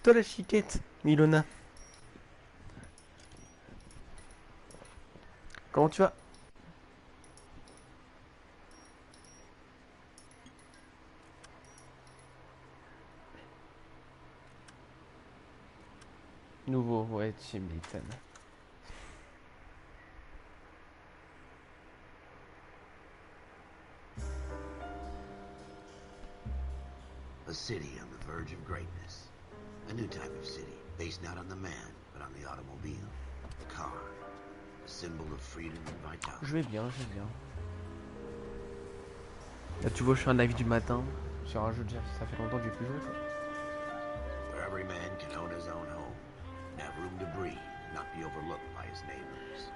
toi la chiquette, Milona. Comment tu vas? Nouveau, ouais, tu m'étonnes. A city on the verge of greatness. A new type of city, based not on the man, but on the automobile. The car. A symbol of freedom and vitality. Je vais bien, je vais bien. Là, tu vois, je fais un live du matin sur un jeu déjà, ça fait longtemps que j'ai plus joué, quoi. Where every man can own his own home, and have room to breathe, and not be overlooked by his neighbors.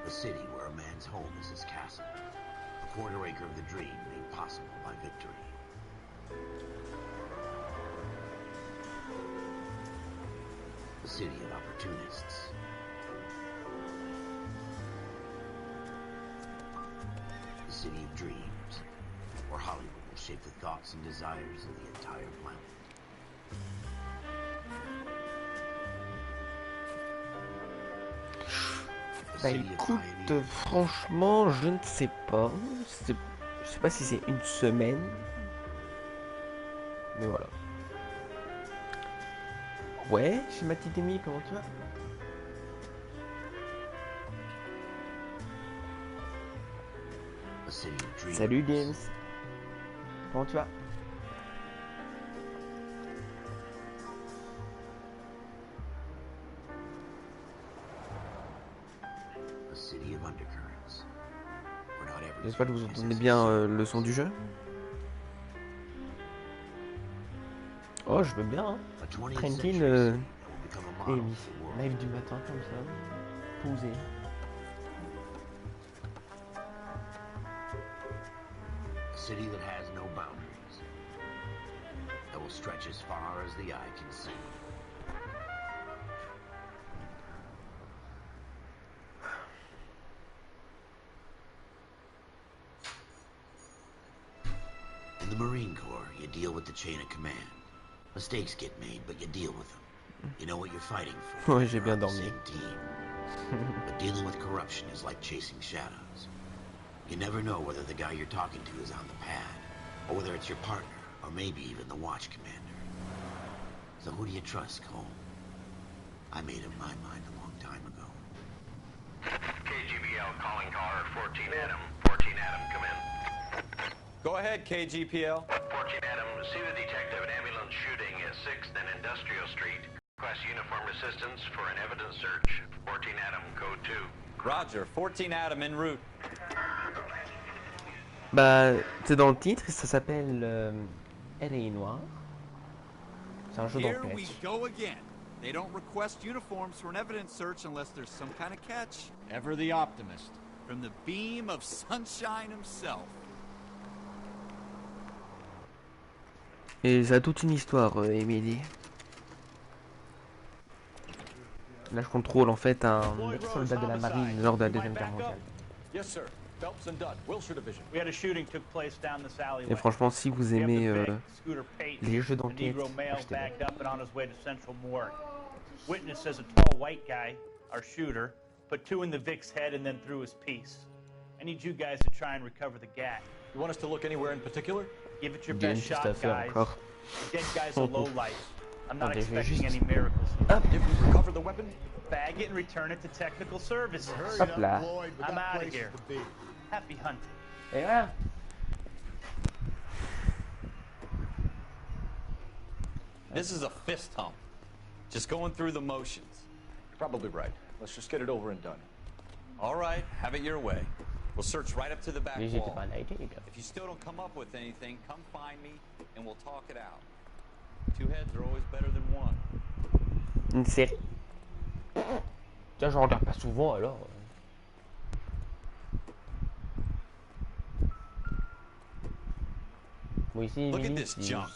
A city where a man's home is his castle. A quarter acre of the dream made possible by victory. A city of opportunists. A city of dreams, where Hollywood will shape the thoughts and desires of the entire planet. Bah écoute, franchement, je ne sais pas. Je sais pas si c'est une semaine. Mais voilà. Ouais, chez ma petite Amy, comment tu vas? Salut James. Comment tu vas? J'espère que vous entendez bien le son du jeu. Oh, je veux bien, hein. Tranquille, Amy. Live du matin comme ça. Posé. A city that has no boundaries. That will stretch as far as the eye can see. In the Marine Corps, you deal with the chain of command. Mistakes get made, but you deal with them. You know what you're fighting for. Ouais, j'ai bien dormi. But dealing with corruption is like chasing shadows. You never know whether the guy you're talking to is on the pad, or whether it's your partner, or maybe even the watch commander. So who do you trust, Cole? I made up my mind a long time ago. KGBL calling caller 14 Adam. 14 Adam, come in. Go ahead, KGPL. 14 Adam, see the detective at ambulance shooting at 6th and Industrial Street. Request uniform assistance for an evidence search. 14 Adam, code 2. Roger, 14 Adam en route. Bah, c'est dans le titre, ça s'appelle L.A Noire. C'est un jeu Here we d'enquête. go again. They don't request uniforms for an evidence search unless there's some kind of catch. Ever the optimist. From the beam of sunshine himself. Et ça a toute une histoire, Emily. Là, je contrôle en fait un soldat de la marine lors de la Deuxième Guerre mondiale. Yes, sir. Phelps and Dutt, Wilshire Division. We had a shooting took place down this alleyway. Et franchement, si vous aimez les jeux The d'enquête, Negro male achetez-les. backed up and on his way to Central Morgue. Witness says a tall white guy, our shooter, put two in the Vic's head and then threw his piece. I need you guys to try and recover the gat. You want us to look anywhere in particular? Give it your Bien, best juste à shot, faire guys. encore. The dead guy's a low life. I'm not Okay, expecting juste- any miracles. Hop, Did we recover the weapon? Bag it and return it to technical services. hop là. I'm out of here. Happy hunting. Et voilà. This is a fist hump. Just going through the motions. You're probably right. Let's just get it over and done. All right, have it your way. We'll search right up to the back Mais j'étais wall. pas là, les gars. If you still don't come up with anything, come find me and we'll talk it out. Two heads are always better than one. Une série. Tiens, je regarde pas souvent alors. Bon, ici, Look at Emily, this si, junk.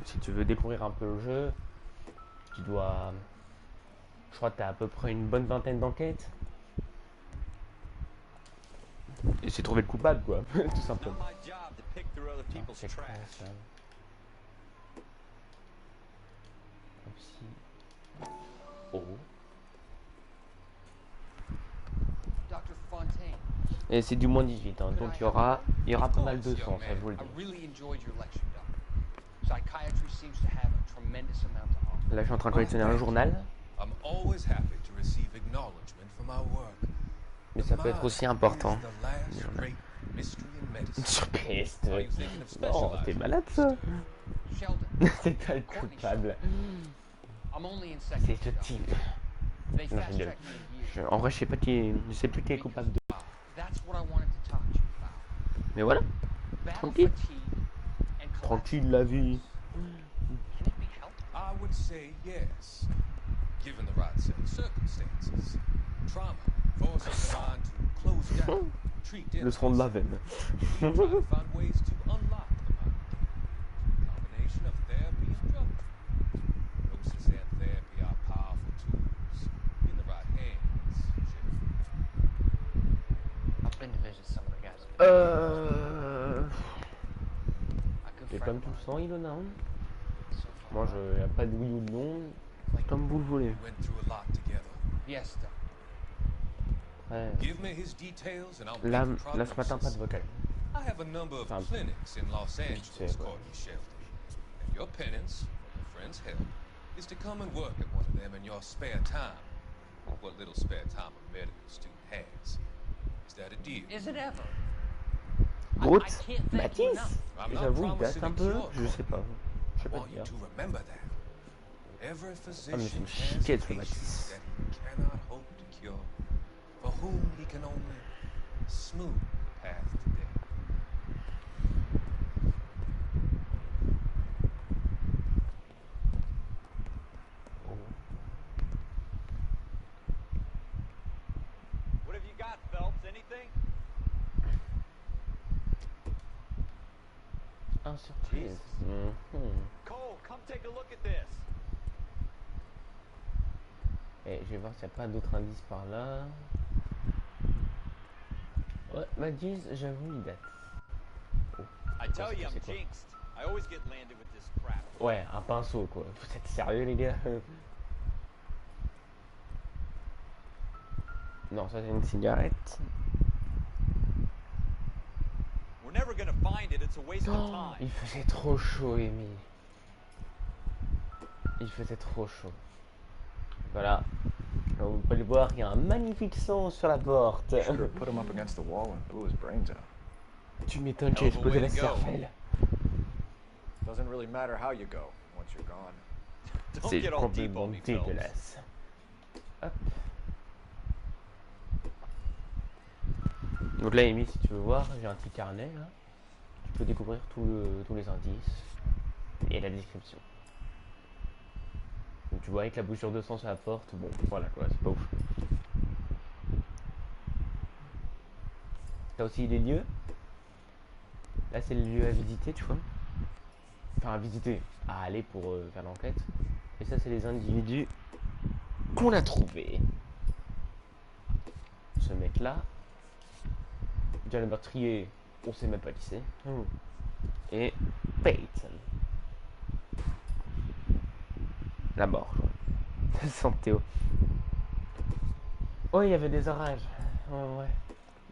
si tu veux découvrir un peu le jeu, tu dois. Je crois que tu as à peu près une bonne vingtaine d'enquêtes. Et c'est trouver le coupable, quoi, tout simplement. Not my job to pick through other other people's C'est con, trash. ça. Comme si... Oh. Dr. Fontaine. Et c'est du moins 18, hein, donc il y aura pas mal de sens, ça je vous le I dis. really enjoyed your lecture, Doctor. Psychiatry seems to have a tremendous amount to offer. Là je suis en train de collectionner un journal, I'm always happy to receive acknowledgement for my work. mais ça peut être aussi important. The last great mystery in medicine. Sur PS4. Are you thinking of Non, specializing? t'es malade ça. Sheldon. C'est pas le Courtney coupable. I'm only in second. C'est ce Doctor. type. They Non, je fast-tracked rigole. me a year. En vrai je sais pas je sais plus qui est coupable de. That's what I wanted to talk to you about. Mais voilà, Battle tranquille. fatigue and collapse. Tranquille la vie. Can it be helped? I would say yes, given the right set of circumstances. Trauma forces the mind to close down, treat Le son de la veine. try to find ways to unlock the mind. Combination of therapy and drug. Hypnosis and therapy are powerful tools in the right hands. I've been to visit some of the guys. A good C'est friend comme of tu le mine, sens, Ilona. Hein. so far. Moi je y a pas de oui ou de non, comme vous le voulez. We went through a lot together. Yes, Doctor. Ouais. Give me his details and I'll Là, make a là ce matin pas prognosis. de vocal. I have a number of Enfin, clinics in Los Angeles, c'est, ouais. Courtney Shelton. And your penance, with a friend's help, is to come and work at one of them in your spare time. What little spare time a medical student has. Is that a deal? Is it ever? Brut, I can't thank you Mathis. enough. I'm not J'avoue il promising date un a peu, cure, je sais pas. Je sais I pas want te you dire. to remember that. Every c'est physician une has chiquette, ce patients Mathis. that he cannot hope to cure, for whom he can only smooth the path to death. What have you got, Phelps? Anything? Ah, surprise. Cole, come take a look at this. Et je vais voir s'il n'y a pas d'autres indices par là. Ouais, Mathis, j'avoue il date. Oh. I tell you, I'm C'est quoi? jinxed. I always get landed with this crap. Ouais, un pinceau quoi. Vous êtes sérieux les gars? Non, ça c'est une cigarette. We're never gonna find it. It's a waste of Oh, time. il faisait trop chaud, Amy. Il faisait trop chaud. Voilà. Comme vous pouvez le voir, il y a un magnifique son sur la porte. Should have put him up against the wall and blew his brains out. Tu m'étonnes, j'ai explosé la cervelle. Doesn't really matter how you go once you're gone. Don't C'est get all deep complètement on me, Phelps. dégueulasse. Hop. Donc là, Amy, si tu veux voir, j'ai un petit carnet là. Tu peux découvrir tous les indices et la description. Donc tu vois avec la bouchure de sang sur la porte, bon voilà quoi, c'est pas ouf. T'as aussi les lieux. Là c'est le lieu à visiter, tu vois. Enfin à visiter, à aller pour faire l'enquête. Et ça c'est les individus qu'on a trouvés. Ce mec là. Déjà le meurtrier, on sait même pas qui c'est. Et Peyton. La mort, je vois. Sans Théo. Oh, il y avait des orages. Oh, ouais.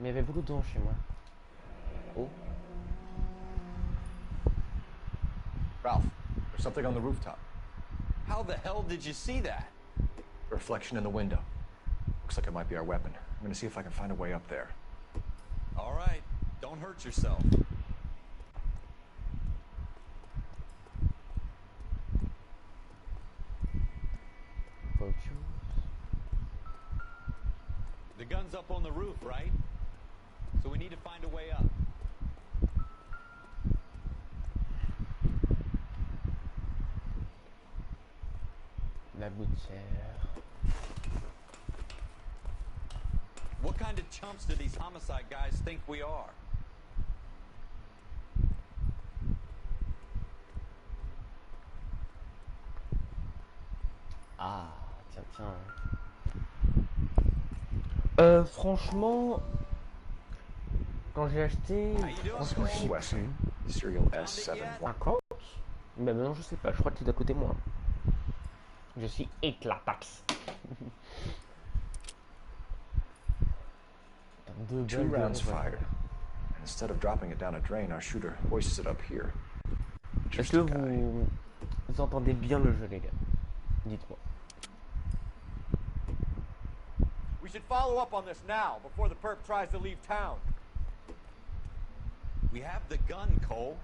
Mais il y avait beaucoup de vent chez moi. Oh. Ralph, there's something on the rooftop. How the hell did you see that? Reflection in the window. Looks like it might be our weapon. I'm gonna see if I can find a way up there. All right. Don't hurt yourself. The gun's up on the roof, right? So we need to find a way up. La gouttière. What kind of chumps do these homicide guys think we are? Ah, tiens, tiens. Franchement, quand j'ai acheté, franchement, je sais plus. Serial S7. Un compte? Bah maintenant je sais pas, je crois que tu es à côté de moi. Je suis éclatax. Two rounds fired. And instead of dropping it down a drain, our shooter hoists it up here. Est-ce que vous entendez bien le jeu, les gars? Dites-moi. We should follow up on this now, before the perp tries to leave town. We have the gun, Cole.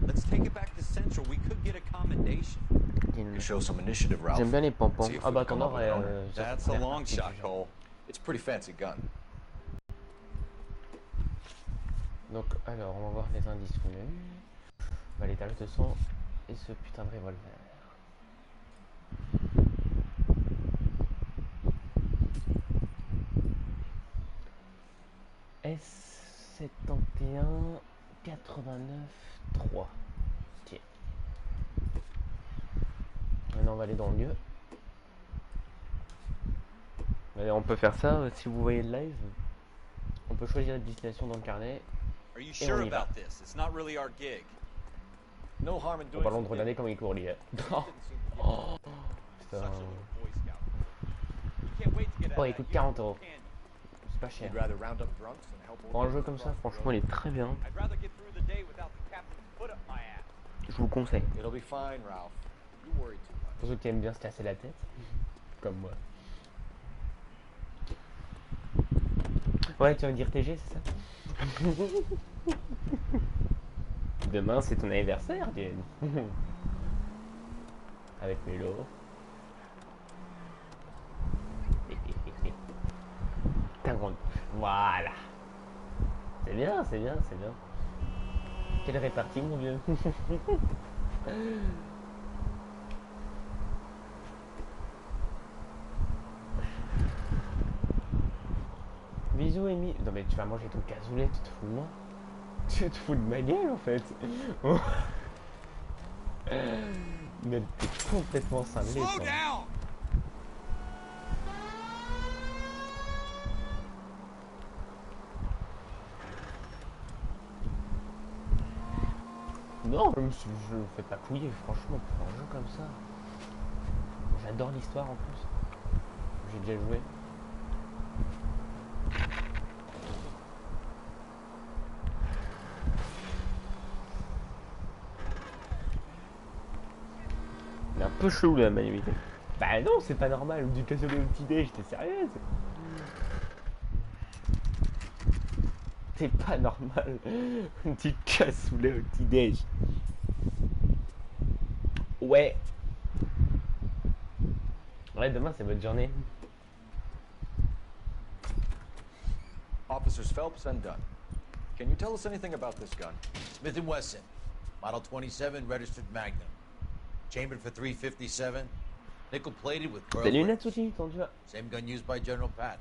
Let's take it back to Central. We could get a commendation. Show some initiative, Ralph. J'aime bien les pompons. See if Ah we bah can t'en come up with aurais. an owner. That's a long shot, Cole. It's a pretty fancy gun. Donc, alors, on va voir les indices qu'on a eu. Bah, les taches de sang et ce putain de revolver. S71 89 3. Tiens. Maintenant, on va aller dans le lieu. Allez, on peut faire ça si vous voyez le live. On peut choisir la destination dans le carnet. Are you sure about this? It's not really our gig. No harm in En doing parlant de regarder comment il court, les gars. Oh, putain. Oh, il coûte 40 €. C'est pas cher. Pour un jeu comme ça, franchement, il est très bien. Je vous le conseille. Pour ceux qui aiment bien se casser la tête, comme moi. Ouais, tu vas me dire TG, c'est ça? Demain, c'est ton anniversaire, Jen. Avec Mélo. Ta grande. Voilà. C'est bien, c'est bien, c'est bien. Quelle répartie, mon vieux. Bisous, Amy. Non, mais tu vas manger ton cassoulet, tu te fous de moi? Tu te fous de ma gueule, en fait. Mais t'es complètement cinglé, quoi. Non, je me fais pas couiller, franchement, pour un jeu comme ça. J'adore l'histoire, en plus. J'ai déjà joué. Il est un peu chelou la manualité. Bah non, c'est pas normal, du cassoulet au petit déj, t'es sérieuse? C'est pas normal, du cassoulet au petit déj. Ouais. Ouais, demain c'est votre journée. Officers Phelps and Dunn. Can you tell us anything about this gun? Smith & Wesson, Model 27, registered Magnum. Chambered for .357, nickel-plated with pearl Des lunettes rings. aussi, t'en vois. Same gun used by General Patton.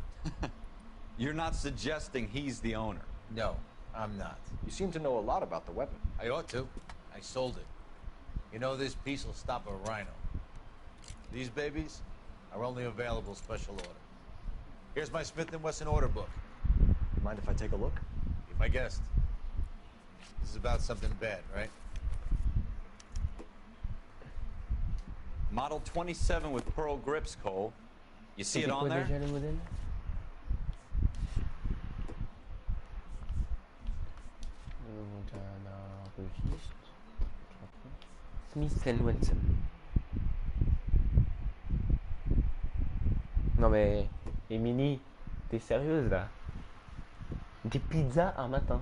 You're not suggesting he's the owner? No, I'm not. You seem to know a lot about the weapon. I ought to. I sold it. You know, this piece will stop a rhino. These babies are only available special order. Here's my Smith & Wesson order book. Mind if I take a look? Be my guest. This is about something bad, right? Model 27 with pearl grips, Cole. You see it on there? Déjà le modèle? Smith & Wesson. Non mais, Émilie, t'es sérieuse là? Des pizzas un matin.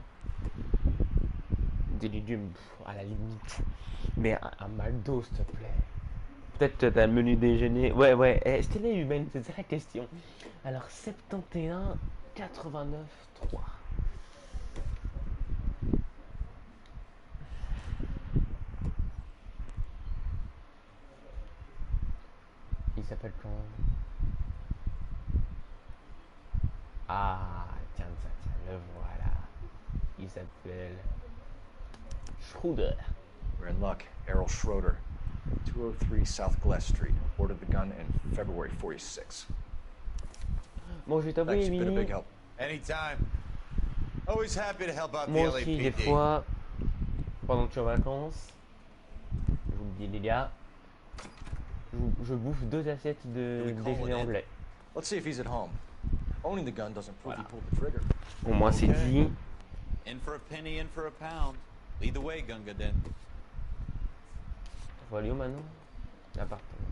Des légumes, à la limite. Mais un McDo, s'il te plaît. Peut-être t'as un menu déjeuner. Ouais, ouais. Est-ce qu'elle est humaine? C'est ça la question. Alors, 71, 89, 3. Il s'appelle comment? Ah, tiens, le voilà. Il s'appelle Schroeder. We're in luck. Errol Schroeder, 203 South Glass Street. Ordered the gun in February 46. Bon, je vais t'avouer, Thanks, you've been a Émilie. big help. Anytime. Always happy to help out the Moi aussi, des LAPD. fois, pendant que tu es en vacances, je vous le dis les gars, je bouffe 2 assiettes de déjeuner anglais. Let's see if he's at home. Owning the gun doesn't prove he pulled the trigger. Au moins c'est dit. In for a penny, in for a pound. Lead the way, Gunga Den. On va aller où maintenant? L'appartement.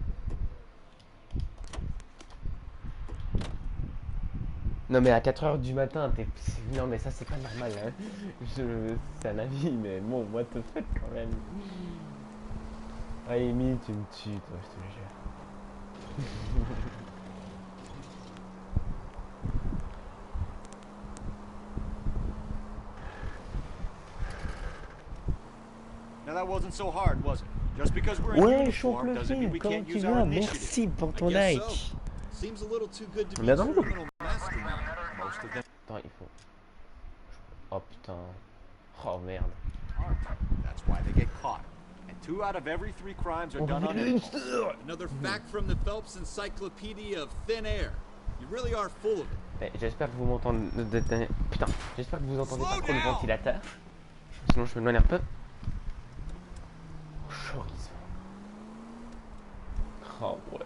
Non mais à 4h du matin, t'es... Non mais ça c'est pas normal hein. C'est un avis mais bon, what the fuck quand même. Ah Amy, tu me tues toi, je te le jure. Now that wasn't so hard, was it? Just because we're in Ouais, chauffe uniform le doesn't mean film, we comment can't tu use vas? our Merci initiative. pour ton I guess like. so. Seems a little too good to On be est dans le true. groupe. Criminal mastermind. Most of them. Attends, il faut... Oh putain. Oh merde. That's why they get caught. And 2 out of every 3 crimes are done on impulse. Another fact from the Phelps Encyclopedia of Thin Air. You really are full of it. J'espère que vous m'entendez... Putain, j'espère que vous entendez pas trop le ventilateur. Sinon je me noie un peu. Chorizo. Oh ouais.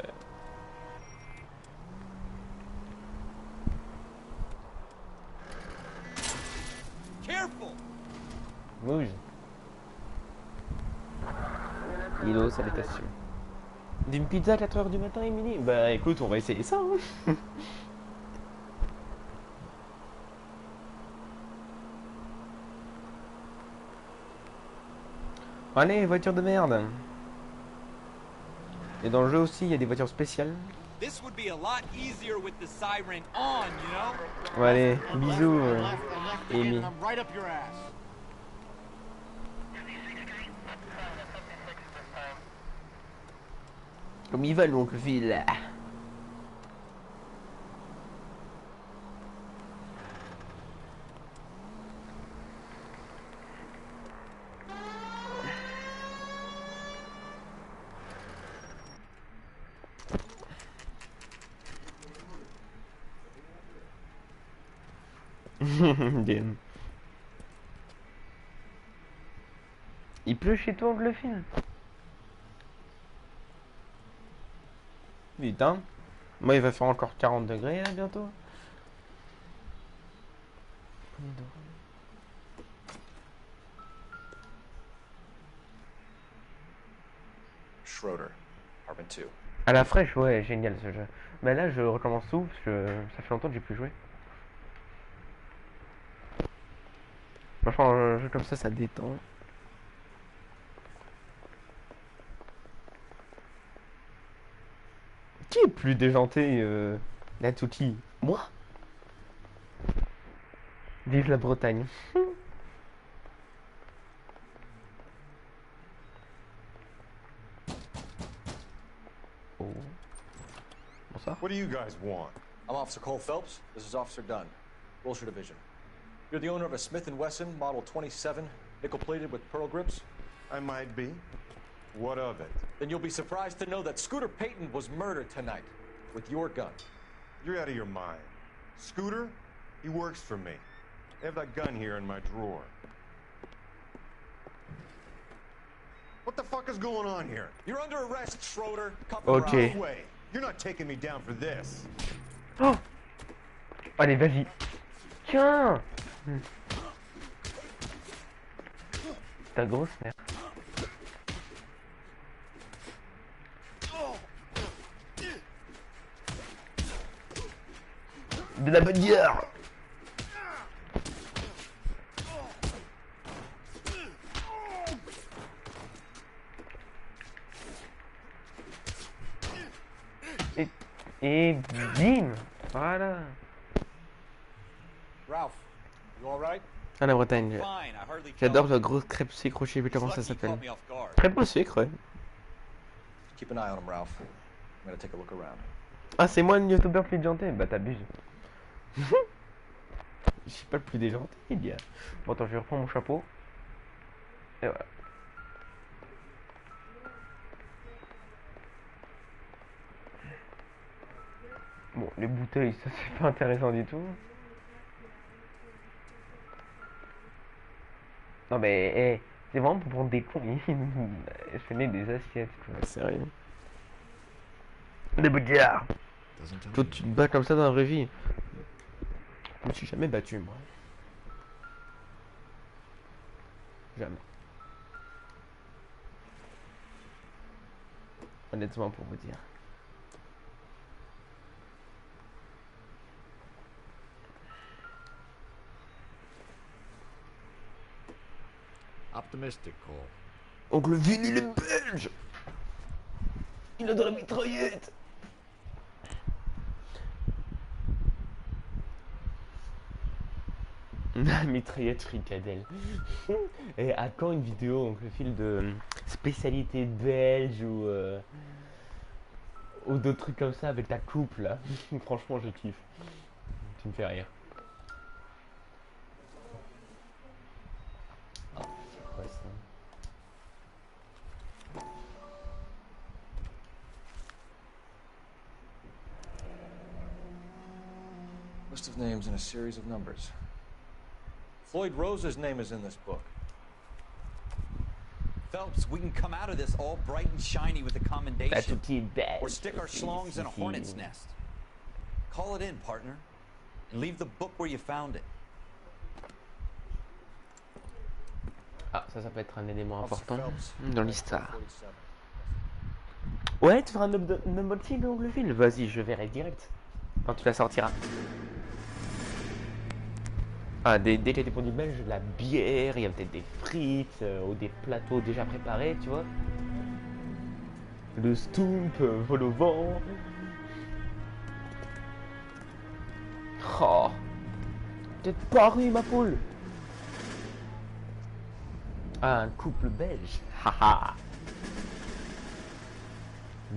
Careful. Bouge. Hello, salutations. D'une pizza à 4h du matin, Emily? Bah écoute, on va essayer ça. Hein. Allez, voiture de merde. Et dans le jeu aussi, il y a des voitures spéciales. This would be a lot easier with the siren on, you know? Bon, allez, bisous, Amy. And I'm right up your ass. Comme il va, l'oncle Phil. Damn. Il pleut chez toi, oncle Phil? Putain. Moi, il va faire encore 40 degrés là bientôt. Schroeder, apartment 2. À la fraîche, ouais, génial ce jeu. Mais là, je recommence tout parce que ça fait longtemps que j'ai plus joué. Franchement, un jeu comme ça détend. Qui est plus déjanté la Tutti? Moi? Vive la Bretagne. Oh. Bonsoir. What do you guys want? I'm Officer Cole Phelps. This is Officer Dunn, Wilshire Division. You're the owner of a Smith & Wesson Model 27, nickel-plated with pearl grips? I might be. What of it? Then you'll be surprised to know that Scooter Payton was murdered tonight with your gun. You're out of your mind. Scooter? He works for me. I have that gun here in my drawer. What the fuck is going on here? You're under arrest, Schroeder. Ok. No way. You're not taking me down for this. Oh! Allez, vas-y. Tiens! Ta grosse merde. De la bonne bière! Et bim! Voilà! Ralph, you all right? Ah, la Bretagne. Fine, I hardly J'adore felt la it. grosse crêpe sucre, je sais plus comment ça Lucky he s'appelle. caught me off guard. Crêpe au sucre, ouais. Keep an eye on him, Ralph. I'm gonna take a look around. Ah, c'est moi le youtubeur plus déjanté? Bah, t'abuses. Je suis pas le plus déjanté, il y a. Bon, attends, je reprends mon chapeau. Et voilà. Bon, les bouteilles, ça c'est pas intéressant du tout. Non mais, C'est vraiment pour prendre des cons. Je fais des assiettes, quoi. Sérieux. Des bouillards. Toi, tu te bats comme ça dans la vraie vie. Je me suis jamais battu, moi. Jamais. Honnêtement, pour vous dire. Optimistic, Cole. Oncle Vin, il est belge. Il a de la mitraillette. La mitraillette fricadelle. Et à quand une vidéo, Oncle Phil, de spécialité belge ou d'autres trucs comme ça avec ta coupe là. Franchement, je kiffe. Tu me fais rire. Oh, c'est quoi ça? List of names and a series of numbers. Floyd Rose's name is in this book. Phelps, we can come out of this all bright and shiny with a commendation. That's what he Or stick our schlongs in a hornet's nest. Call it in, partner. And leave the book where you found it. Ah, ça peut être un élément important dans l'histoire. Ouais, tu feras un unboxing d'Oncle Phil. Vas-y, je verrai direct. Quand tu la sortiras. Ah, dès qu'il y a des produits belges, de la bière, il y a peut-être des frites ou des plateaux déjà préparés, tu vois. Le stump, vol au vent. Oh, t'es paru, ma poule. Ah, un couple belge. Haha.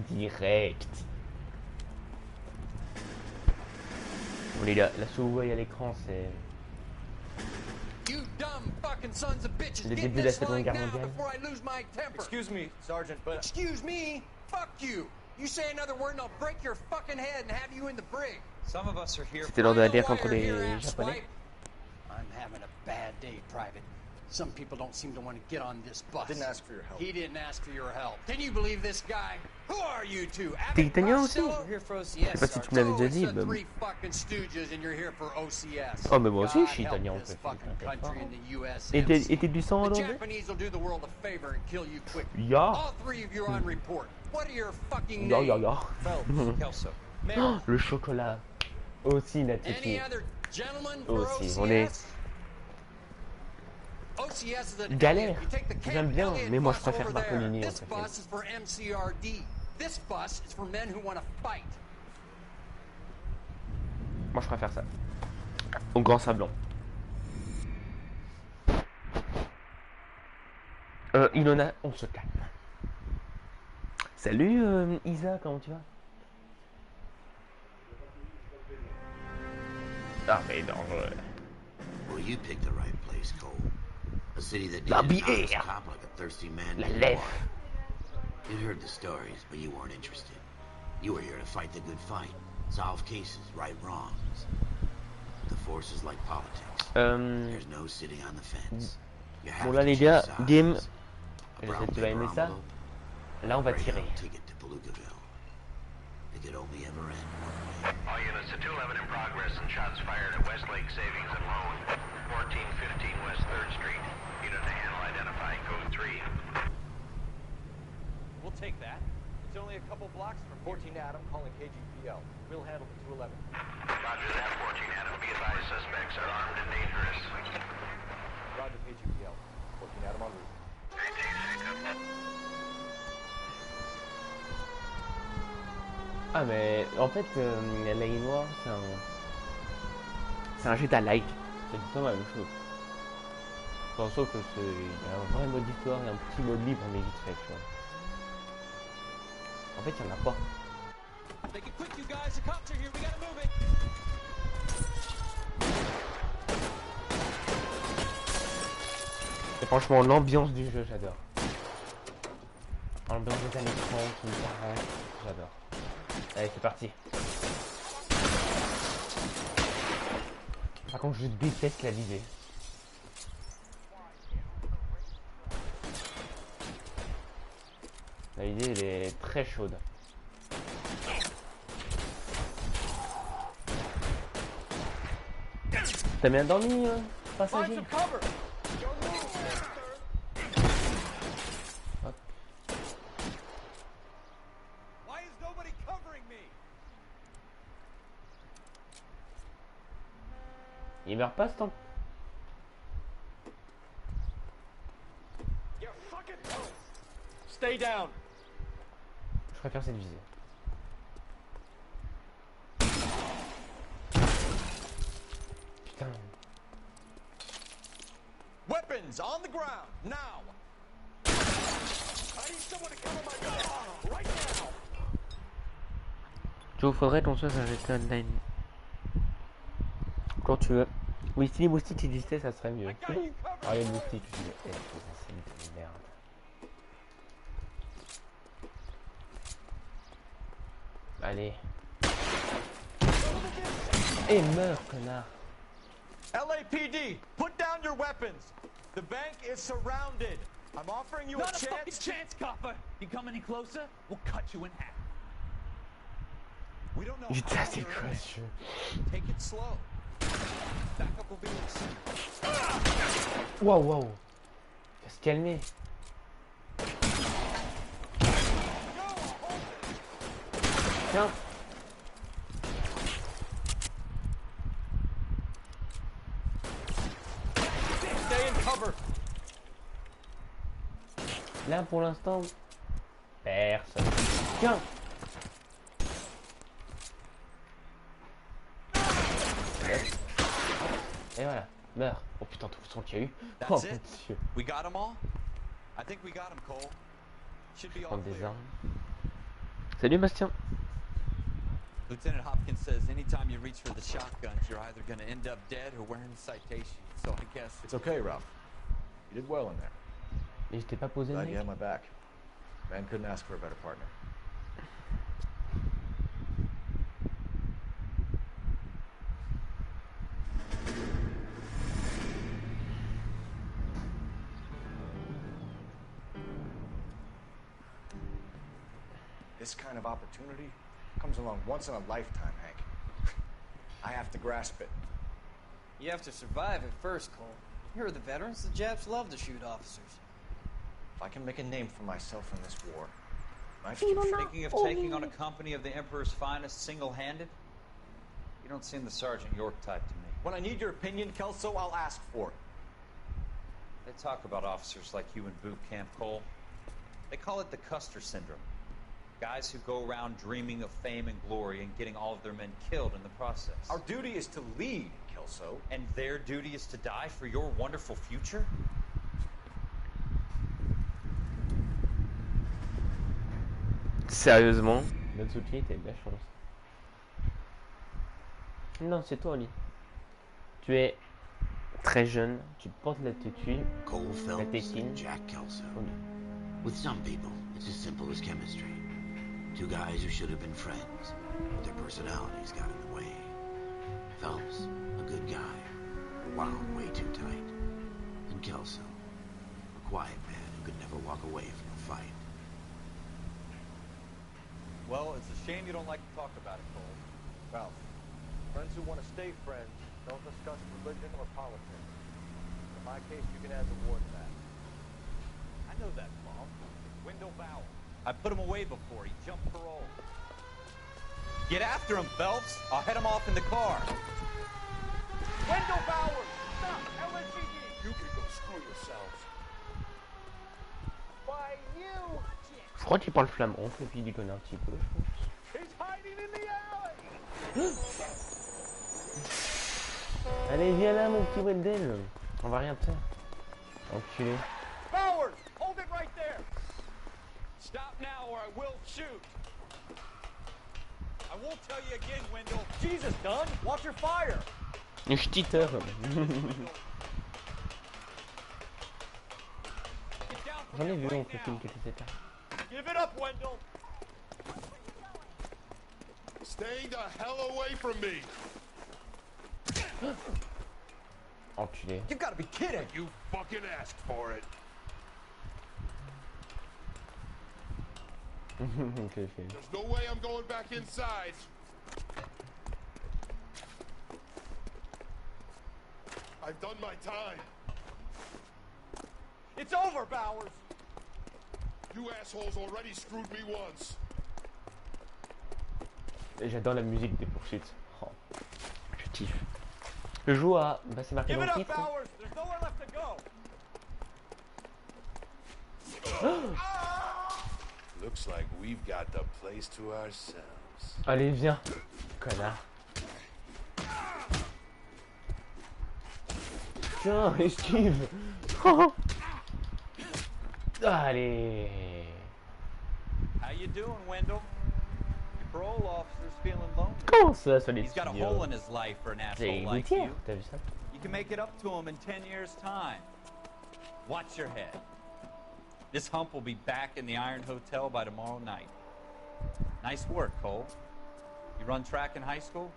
Direct. Bon, les gars, la souris à l'écran, c'est le début de la Seconde Guerre mondiale. Excuse me, Sergeant, but... Excuse me? Fuck you! You say another word and I'll break your fucking head and have you in the brig. Some of us are here. C'était lors de la guerre contre les Japonais. I'm having a bad day, Private. Some people don't seem to want to get on this bus. Didn't ask for your help. He didn't ask for your help. Can you believe this guy? Who are you two? T'es italien aussi? Je sais pas si tu me l'avais déjà dit. Oh, mais moi aussi, je suis italien, en fait. Et t'es du sang hollandais? Ya. Ya, ya, ya. Le chocolat. Aussi, Natifi. Aussi, on est... Galère, j'aime bien, mais moi je préfère Bartolini. Moi je préfère ça. Au grand sablon. Ilona, on se calme. Salut Isa, comment tu vas? Ah mais non. Well, you picked the right place, Cole. A city that La needed an honest bière. cop like a thirsty man. La needed lèvre. water. You'd heard the stories, but you weren't interested. You were here to fight the good fight, solve cases, right wrongs. The force is like politics. There's no sitting on the fence. You have Bon to là les choose gars, sides. game. A Je sais brown que tu vas paper aimer ça. envelope, Là on va a tirer. Greyhound ticket to Palookaville. It could only ever end one way. All units to 211 in progress and shots fired at Westlake Savings and Loan, 1415 West 3rd Street. Unit to handle identifying code 3. We'll take that. It's only a couple blocks from 14 Adam calling KGPL. We'll handle the 211. Roger that, 14 Adam. Be advised, suspects are armed and dangerous. Roger KGPL. 14 Adam en route. Ah mais en fait, L.A Noire, c'est un jeu à like. C'est exactement la même chose. Enfin, sauf que il y a un vrai mode histoire et un petit mode libre, mais vite fait, tu vois. En fait, il n'y en a pas. Et franchement, l'ambiance du jeu, j'adore. L'ambiance des années 30 ou 40, j'adore. Allez, c'est parti. Par contre, je déteste la visée. L'idée elle est très chaude. T'as bien dormi, passager? Hop. Il meurt pas ce temps. Stay down. Je préfère cette visée. Putain. Weapons on the ground now. I need someone to cover my back right now. Joe, faudrait qu'on soit arrêté online. Quand tu veux. Oui, si les moustiques existaient, ça serait mieux. Ah, les moustiques, je dis, c'est une merde. Allez. Et meurs, connard. LAPD, put down your weapons. The bank is surrounded. I'm offering you a chance. Not a fucking chance, copper. You come any closer, we'll cut you in half. We don't know You how dirty you're in it. question. Take it slow. Backup will be Wow, wow. Faut se calmer. Tiens. Stay in cover. Là, pour l'instant, personne. Tiens. Et voilà, meurs. Oh putain, tout le son qu'il y a eu. Oh mon That's it. dieu. We got them all? I think we got them, Cole. Should be all Prendre des clear. armes. Salut Bastien. Lieutenant Hopkins says anytime you reach for the shotguns, you're either going to end up dead or wearing a citation. So I guess It's okay, Ralph. You did well in there. Et je t'ai pas posé le Glad you had mec. my back. Man couldn't ask for a better partner. This kind of opportunity comes along once in a lifetime, Hank. I have to grasp it. You have to survive it first, Cole. Here are the veterans. The Japs love to shoot officers. If I can make a name for myself in this war, my Thinking of taking on a company of the Emperor's finest single-handed? You don't seem the Sergeant York type to me. When I need your opinion, Kelso, I'll ask for it. They talk about officers like you in boot camp, Cole. They call it the Custer syndrome. Guys who go around dreaming of fame and glory and getting all of their men killed in the process. Our duty is to lead, Kelso. And their duty is to die for your wonderful future? Sérieusement, notre outil était de la chance. Non, c'est toi, Oli. Tu es très jeune, tu portes l'attitude, Cole la Phelps tétine. and Jack Kelso. With some people, it's as simple as chemistry. Two guys who should have been friends, but their personalities got in the way. Phelps, a good guy, wound way too tight. And Kelso, a quiet man who could never walk away from a fight. Well, it's a shame you don't like to talk about it, Cole. Ralph, friends who want to stay friends don't discuss religion or politics. In my case, you can add the war to that. I know that, Mom. Wendell Bauer. I put him away before. He jumped parole. Get after him, Phelps. I'll head him off in the car. Wendell Bauer! Stop! LAPD! You can go screw yourselves. Why, you! Je crois qu'il parle flamand, et puis il connaît un petit peu, je pense. He's hiding in the alley! Allez, viens là, mon petit Wendell. On va rien faire. Enculé. Bowers! Hold it right there! Stop now or I will shoot! I won't tell you again, Wendell. Jesus, Dunn! Watch your fire! Un cheater. J'en ai vu un film qui était ça. Give it up, Wendell! Stay the hell away from me! Enculé. You gotta be kidding! You fucking asked for it. Okay. There's no way I'm going back inside. I've done my time. It's over, Bowers. You assholes already screwed me once. Et j'adore la musique des poursuites. Oh, je kiffe. Je joue à... Bah c'est marqué Give dans it le up, titre. Bowers. There's nowhere left to go. Looks like we've got the place to ourselves. Allez, viens, connard. Tiens, esquive. Allez. How you doing, Wendell? Your parole officer's feeling lonely. Comment ça, sur les He's got a studios? hole in his life for an asshole C'est like routière, you. t'as vu ça? You can make it up to him in 10 years' time. Watch your head. This hump will be back in the Iron Hotel by tomorrow night. Nice work, Cole. You run track in high school?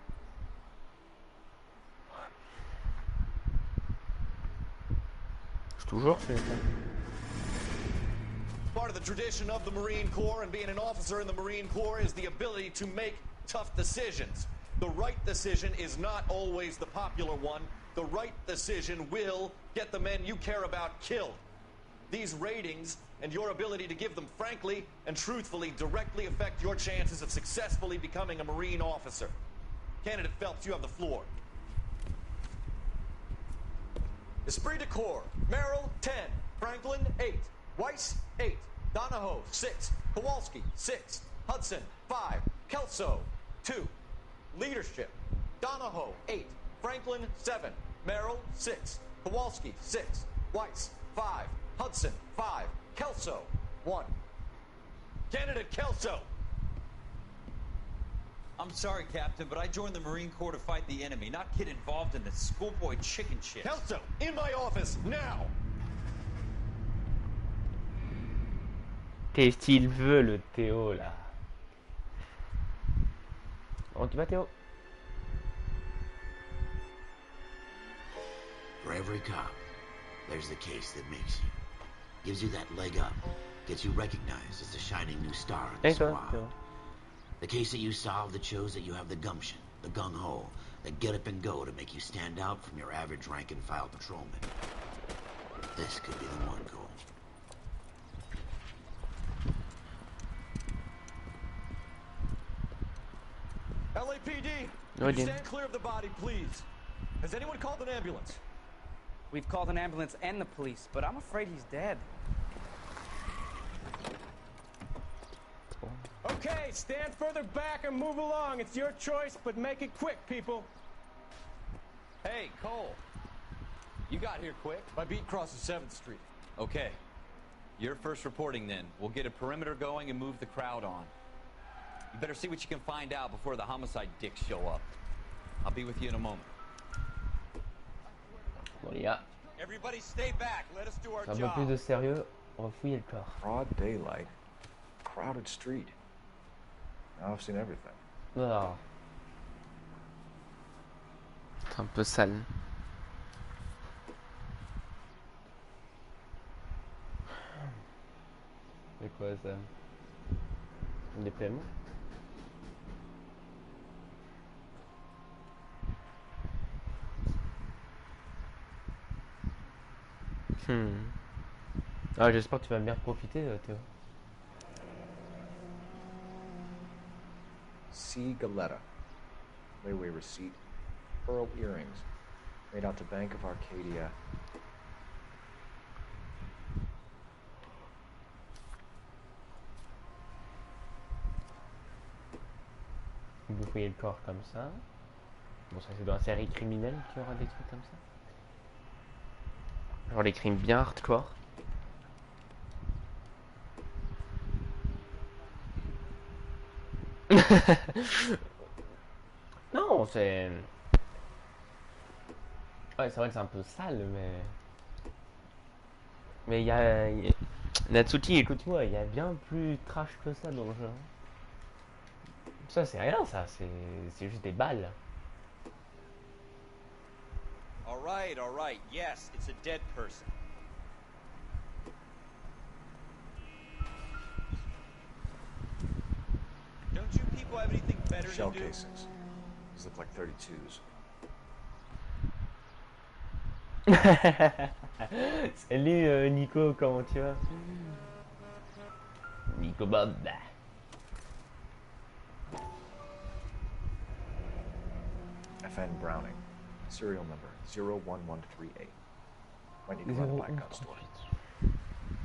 Toujours fait ça. Part of the tradition of the Marine Corps and being an officer in the Marine Corps is the ability to make tough decisions. The right decision is not always the popular one. The right decision will get the men you care about killed. These ratings and your ability to give them frankly and truthfully directly affect your chances of successfully becoming a Marine officer. Candidate Phelps, you have the floor. Esprit de Corps, Merrill, 10. Franklin, 8. Weiss, 8. Donahoe, 6. Kowalski, 6. Hudson, 5. Kelso, 2. Leadership, Donahoe, 8. Franklin, 7. Merrill, 6. Kowalski, 6. Weiss, 5. Hudson, 5. Kelso, 1. Candidate Kelso. I'm sorry, Captain, but I joined the Marine Corps to fight the enemy, not get involved in this schoolboy chicken shit. Kelso, in my office, now! Qu'est-ce qu'il veut, le Théo, là? On y va, Théo? For every cop, there's the case that makes you. Gives you that leg up. Gets you recognized as the shining new star of the squad. The case that you solved that shows that you have the gumption, the gung-ho, the get up and go to make you stand out from your average rank-and-file patrolman. This could be the one, Cole. LAPD, No, can you stand clear of the body, please? Has anyone called an ambulance? We've called an ambulance and the police, but I'm afraid he's dead. Okay, stand further back and move along. It's your choice, but make it quick, people. Hey, Cole. You got here quick. My beat crosses 7th Street. Okay. You're first reporting then. We'll get a perimeter going and move the crowd on. You better see what you can find out before the homicide dicks show up. I'll be with you in a moment. Bon, les gars, Everybody stay back. Let us do our c'est un peu job. plus de sérieux. On va fouiller le corps. Broad daylight. Crowded street. Now I've seen everything. Ah. C'est un peu sale. C'est quoi ça? Des paiements? Ah, j'espère que tu vas bien profiter, Théo. C. Galetta. Layaway receipt. Pearl earrings. Made out to Bank of Arcadia. Vous fouillez le corps comme ça. Bon, ça c'est dans la série criminelle qu'il y aura des trucs comme ça. Genre les crimes bien hardcore. Non, c'est... Ouais, c'est vrai que c'est un peu sale, mais... Mais il y a... Natsuki, écoute-moi, il y a bien plus trash que ça dans le jeu. Ça, c'est rien, ça. C'est juste des balles. All right. Yes, it's a dead person. better Shell to do? casings. These look like 32s. Salut Nico, comment tu vas? Nico Bob. FN Browning. Serial number 01138. Might need to run a black gun store.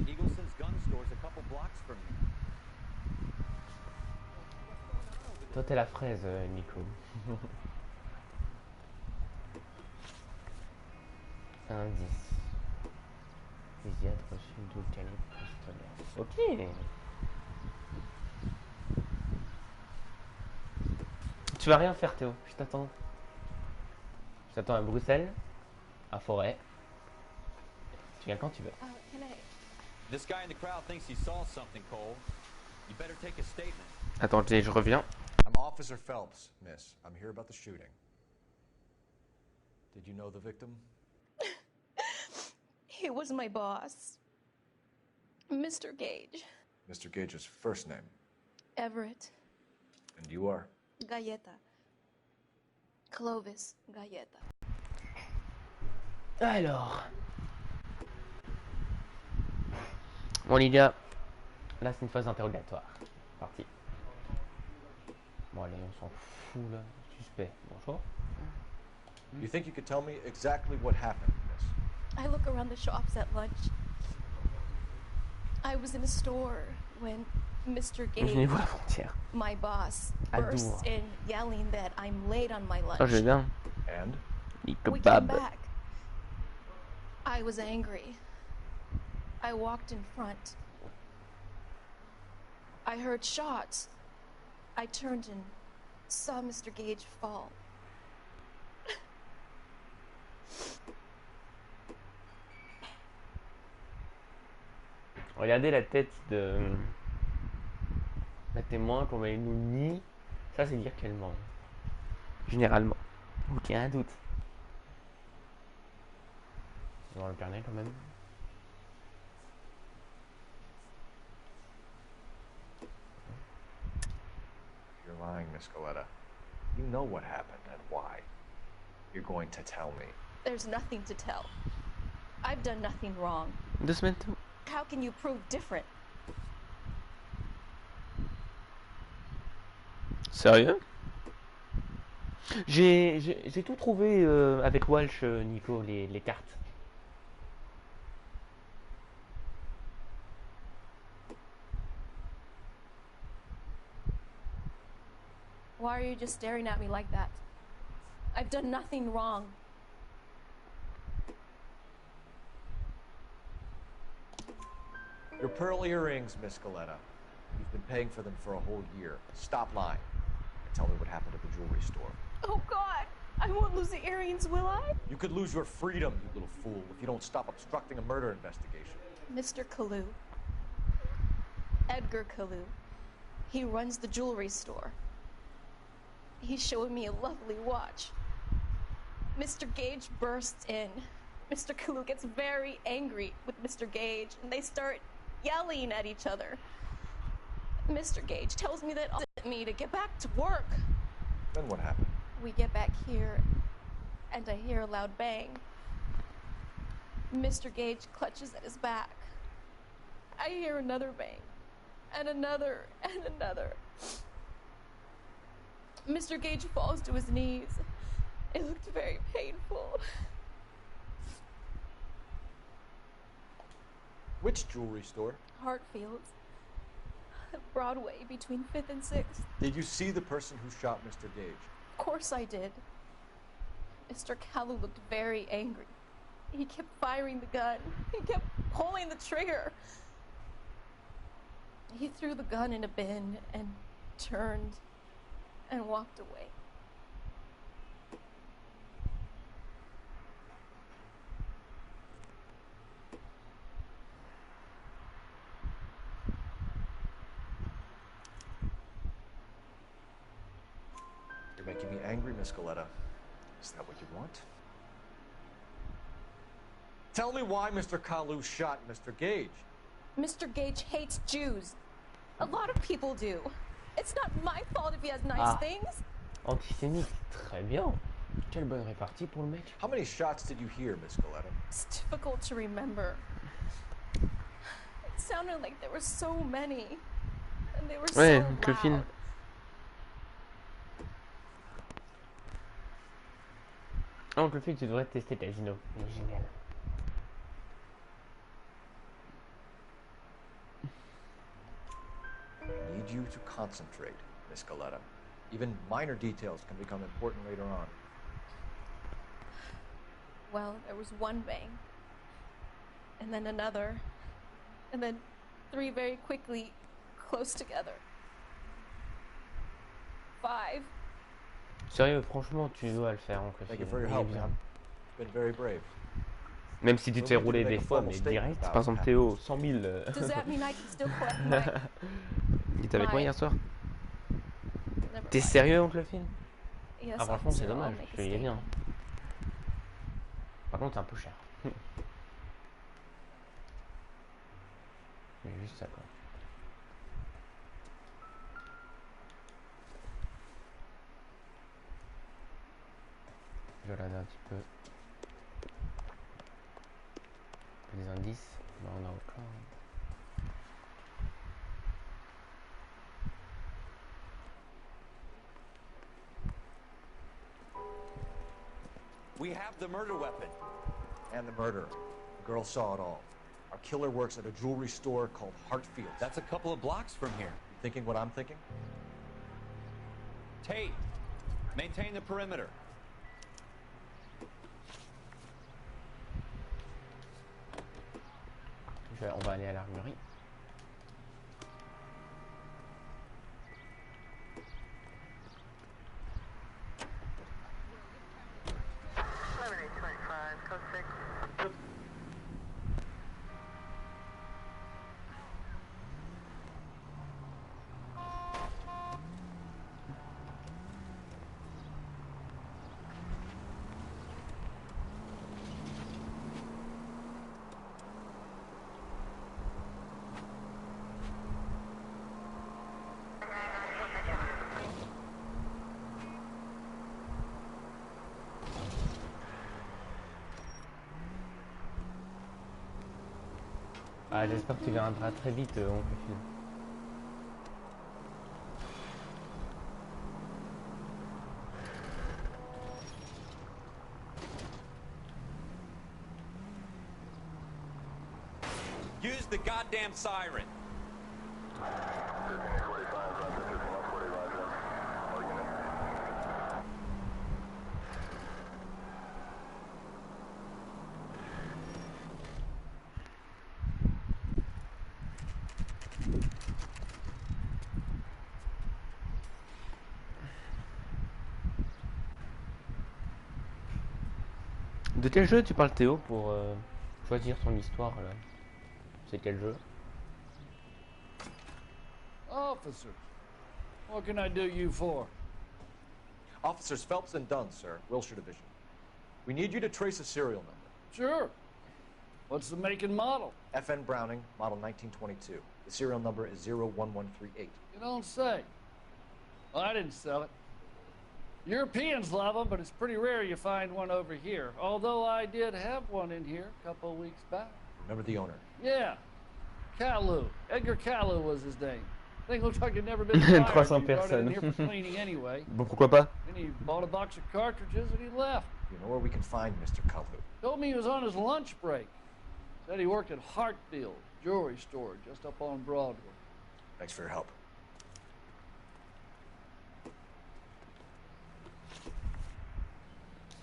Eagleson's gun store's a couple blocks from here. Toi t'es la fraise, Nico. Indice. Fusillade reçue 12 calibres pistolet. Ok. Tu vas rien faire Théo, je t'attends. Je t'attends à Bruxelles, à Forêt. Tu viens quand tu veux. This guy in the crowd thinks he saw something, Cole. You better take a statement. Attends, je reviens. I'm Officer Phelps, miss. I'm here about the shooting. Did you know the victim? He was my boss. Mr. Gage. Mr. Gage's first name. Everett. And you are? Galleta. Clovis Galleta. Alors. Bon les gars, là c'est une phase d'interrogatoire. Parti. Bon allez, on s'en fout là. Suspect. Bonjour. You think you could tell me exactly what happened, miss? I look around the shops at lunch. I was in a store when Mr. Gage, my boss, bursts in yelling that I'm late on my lunch. Oh, je vais bien. And? We came back. I was angry. I walked in front. I heard shots. I turned and saw Mr. Gage fall. Regardez la tête de la témoin, comme elle nous nie. Ça, c'est dire qu'elle ment. Généralement. Ou qu'il y a un doute. On va voir le carnet quand même. You're lying, Miss Coletta. You know what happened and why. You're going to tell me. There's nothing to tell. I've done nothing wrong. 2 semaines tout. How can you prove different? Sérieux? J'ai tout trouvé avec Walsh, Nico, les cartes. Why are you just staring at me like that? I've done nothing wrong. Your pearl earrings, Miss Coletta. You've been paying for them for a whole year. Stop lying. And tell me what happened at the jewelry store. Oh, God! I won't lose the earrings, will I? You could lose your freedom, you little fool, if you don't stop obstructing a murder investigation. Mr. Kalu. Edgar Kalu. He runs the jewelry store. He showed me a lovely watch. Mr. Gage bursts in. Mr. Kalu gets very angry with Mr. Gage, and they start yelling at each other. Mr. Gage tells me that me to get back to work. Then what happened? We get back here, and I hear a loud bang. Mr. Gage clutches at his back. I hear another bang, and another, and another. Mr. Gage falls to his knees. It looked very painful. Which jewelry store? Hartfield's. Broadway, between 5th and 6th. Did you see the person who shot Mr. Gage? Of course I did. Mr. Kalu looked very angry. He kept firing the gun. He kept pulling the trigger. He threw the gun in a bin and turned and walked away. You're making me angry, Miss Coletta. Is that what you want? Tell me why Mr. Kalu shot Mr. Gage. Mr. Gage hates Jews. A lot of people do. It's not my fault if he has nice Ah. things. Antisémite, très bien. Quelle bonne répartie pour le mec. How many shots did you hear, Miss Coletta? It's difficult to remember. It sounded like there were so many. And they were Ouais, so que le film. loud. Ah, donc le film, tu devrais tester Casino. Il est génial. I need you to concentrate, Miss Coletta. Even minor details can become important later on. Well, there was one bang. And then another. And then 3 very quickly, close together. 5. Sérieux, franchement, tu dois le faire, oncle Thank Phil. you for your Il est help, bien. man. You've been very brave. Même si tu te fais rouler des fois, mais direct. Par exemple, Théo, 100 000. Does that mean I can still collect my... Il était avec moi my- hier soir. Never T'es mind. sérieux, oncle Phil? Yes, Ah, franchement, c'est officer, I'll dommage. make a Il est bien. statement. Par contre, c'est un peu cher. Mais juste ça, quoi. Je vais regarder un petit peu. Des indices. Bah, on a encore. We have the murder weapon. And the murderer. The girl saw it all. Our killer works at a jewelry store called Hartfield. That's a couple of blocks from here. You thinking what I'm thinking? Tate, maintain the perimeter. On va aller à l'armurerie. Ah, j'espère que tu viendras très vite, oncle Phil. Use the goddamn siren. De quel jeu tu parles, Théo, pour choisir ton histoire là? C'est quel jeu? Officer, what can I do you for? Officers Phelps and Dunn, sir, Wilshire Division. We need you to trace a serial number. Sure. What's the make and model? FN Browning, model 1922. The serial number is 01138. You don't say. Well, I didn't sell it. Europeans love them, but it's pretty rare you find one over here. Although I did have one in here a couple of weeks back. Remember the owner? Yeah. Caillou. Edgar Caillou was his name. Thing looks like it'd never been fired. 300 He brought it in personnes. here for cleaning anyway. Bon, pourquoi pas? Then he bought a box of cartridges and he left. You know where we can find Mr. Caillou? Told me he was on his lunch break. Said he worked at Hartfield jewelry store just up on Broadway. Thanks for your help.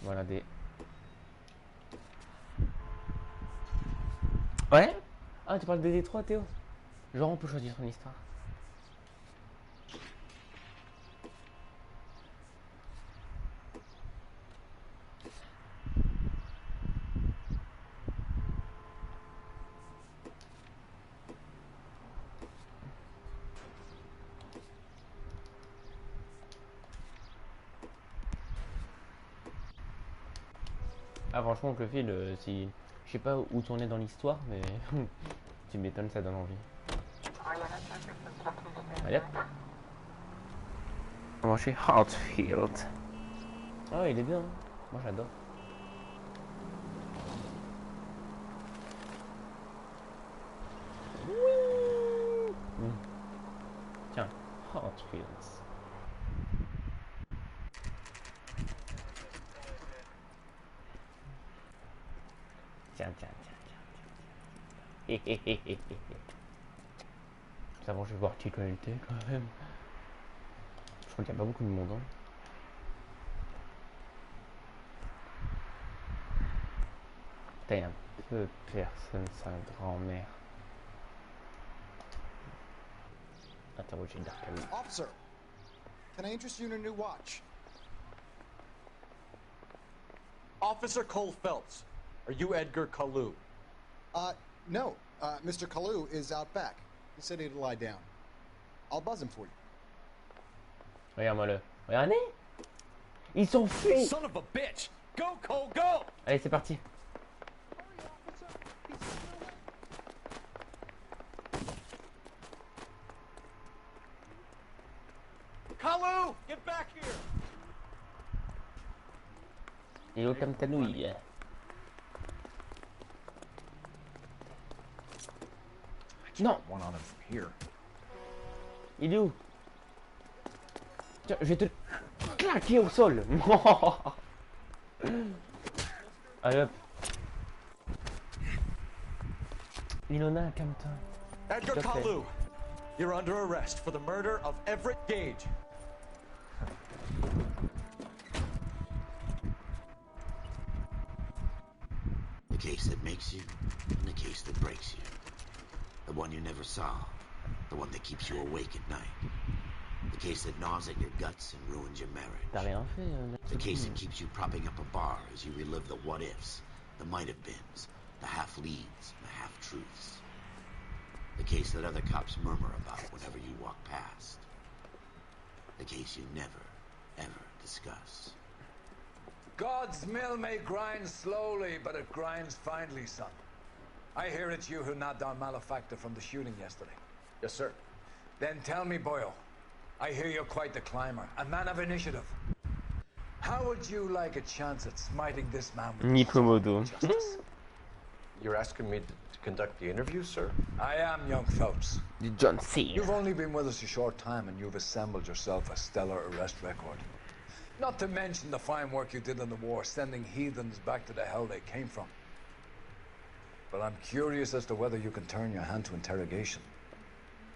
Voilà des... Ouais? Ah, tu parles des D3, Théo? Genre, on peut choisir son histoire. Ah, franchement, que Phil, si... Je sais pas où t'en es dans l'histoire, mais tu m'étonnes, ça donne envie. Allez hop. On va chez Hartfield. Ah, il est bien. Moi, j'adore. Tiens, Hartfields. Tiens. Ça va, je vais voir qui connecté quand même. Je crois qu'il n'y a pas beaucoup de monde. Hein. Putain, il y a un peu de personnes, sa grand-mère. Attends, moi j'ai une dark alley. Officer, can I interest you in a new watch? Officer Cole Phelps, are you Edgar Kalou? No. Mr. Kalou is out back. He said he'd lie down. I'll buzz him for you. Regarde-moi-le. Regardez! Ils s'enfuient! Son of a bitch! Go, Cole, go! Allez, c'est parti. Kalou, get back here! Il est où comme ta nouille? Non! Il est où? Tiens, je vais te claquer au sol! Allez hop! Ilona, calme-toi. Edgar Kalou, you're under arrest for the murder of Everett Gage. The case that makes you, and the case that breaks you. The one you never solve, the one that keeps you awake at night. The case that gnaws at your guts and ruins your marriage. T'as rien fait, The case that keeps you propping up a bar as you relive the what-ifs, the might-have-beens, the half-leads, and the half-truths. The case that other cops murmur about whenever you walk past. The case you never, ever discuss. God's mill may grind slowly, but it grinds finely, son. I hear it's you who knocked down Malefactor from the shooting yesterday. Yes, sir. Then tell me, Boyle, I hear you're quite the climber, a man of initiative. How would you like a chance at smiting this man with Nikomodo. justice? You're asking me to conduct the interview, sir? I am young Phelps. John C. You've only been with us a short time and you've assembled yourself a stellar arrest record. Not to mention the fine work you did in the war, sending heathens back to the hell they came from. But I'm curious as to whether you can turn your hand to interrogation.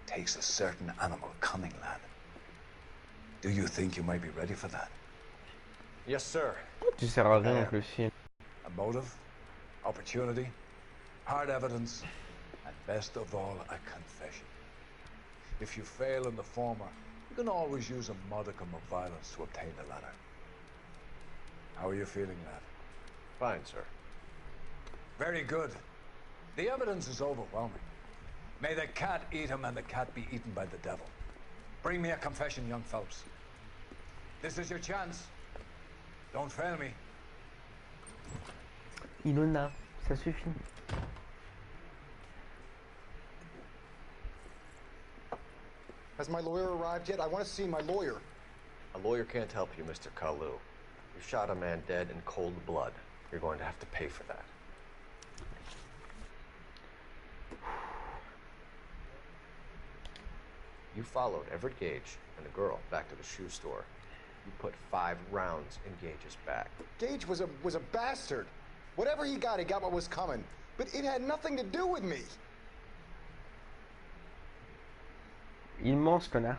Takes a certain animal cunning, lad. Do you think you might be ready for that? Yes, sir. Tu sers à rien avec le film. A motive, opportunity, hard evidence, and best of all, a confession. If you fail in the former, you can always use a modicum of violence to obtain the latter. How are you feeling, lad? Fine, sir. Very good. The evidence is overwhelming. May the cat eat him and the cat be eaten by the devil. Bring me a confession, young Phelps. This is your chance. Don't fail me. Ilona, ça suffit. Has my lawyer arrived yet? I want to see my lawyer. A lawyer can't help you, Mr. Kalou. You shot a man dead in cold blood. You're going to have to pay for that. You followed Everett Gage and the girl back to the shoe store. You put 5 rounds in Gage's back. Gage was a bastard. Whatever he got what was coming. But it had nothing to do with me. Il ment, ce connard.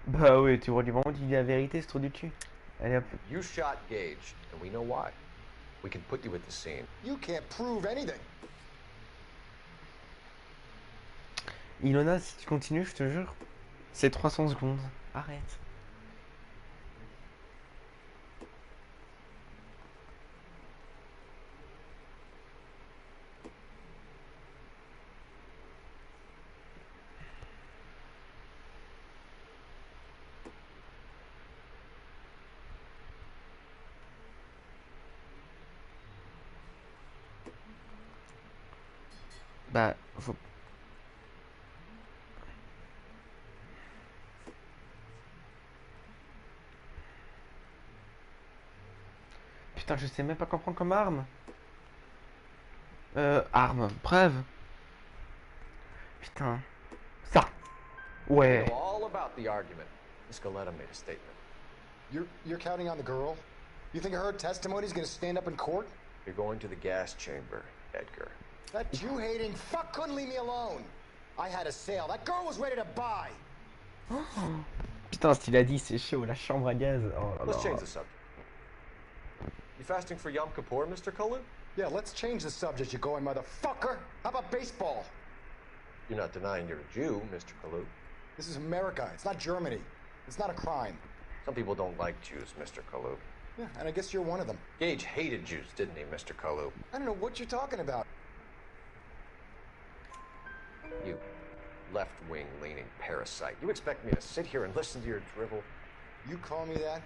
Bah oui, tu vois du moment qu'il dit la vérité, c'est trop du cul. Allez hop. You shot Gage, and we know why. We can put you at the scene. You can't prove anything. Ilona, si tu continues, je te jure, c'est 300 secondes. Arrête. Bah, faut... Putain, je sais même pas quoi prendre comme arme. Arme, preuve. Putain. Ça. Ouais. You know all about the argument. Soldat made a statement. You're counting on the girl? You think her testimony is going to stand up in court? You're going to the gas chamber, Edgar. That Jew-hating fuck couldn't leave me alone. I had a sale. That girl was ready to buy. Putain, ce qu'il a dit, c'est chaud. La chambre à gaz. Oh là Let's là. change the subject. You fasting for Yom Kippur, Mr. Kalu? Yeah, let's change the subject, you going motherfucker. How about baseball? You're not denying you're a Jew, Mr. Kalu. This is America. It's not Germany. It's not a crime. Some people don't like Jews, Mr. Kalu. Yeah, and I guess you're one of them. Gage hated Jews, didn't he, Mr. Kalu? I don't know what you're talking about. You left-wing leaning parasite. You expect me to sit here and listen to your drivel? You call me that?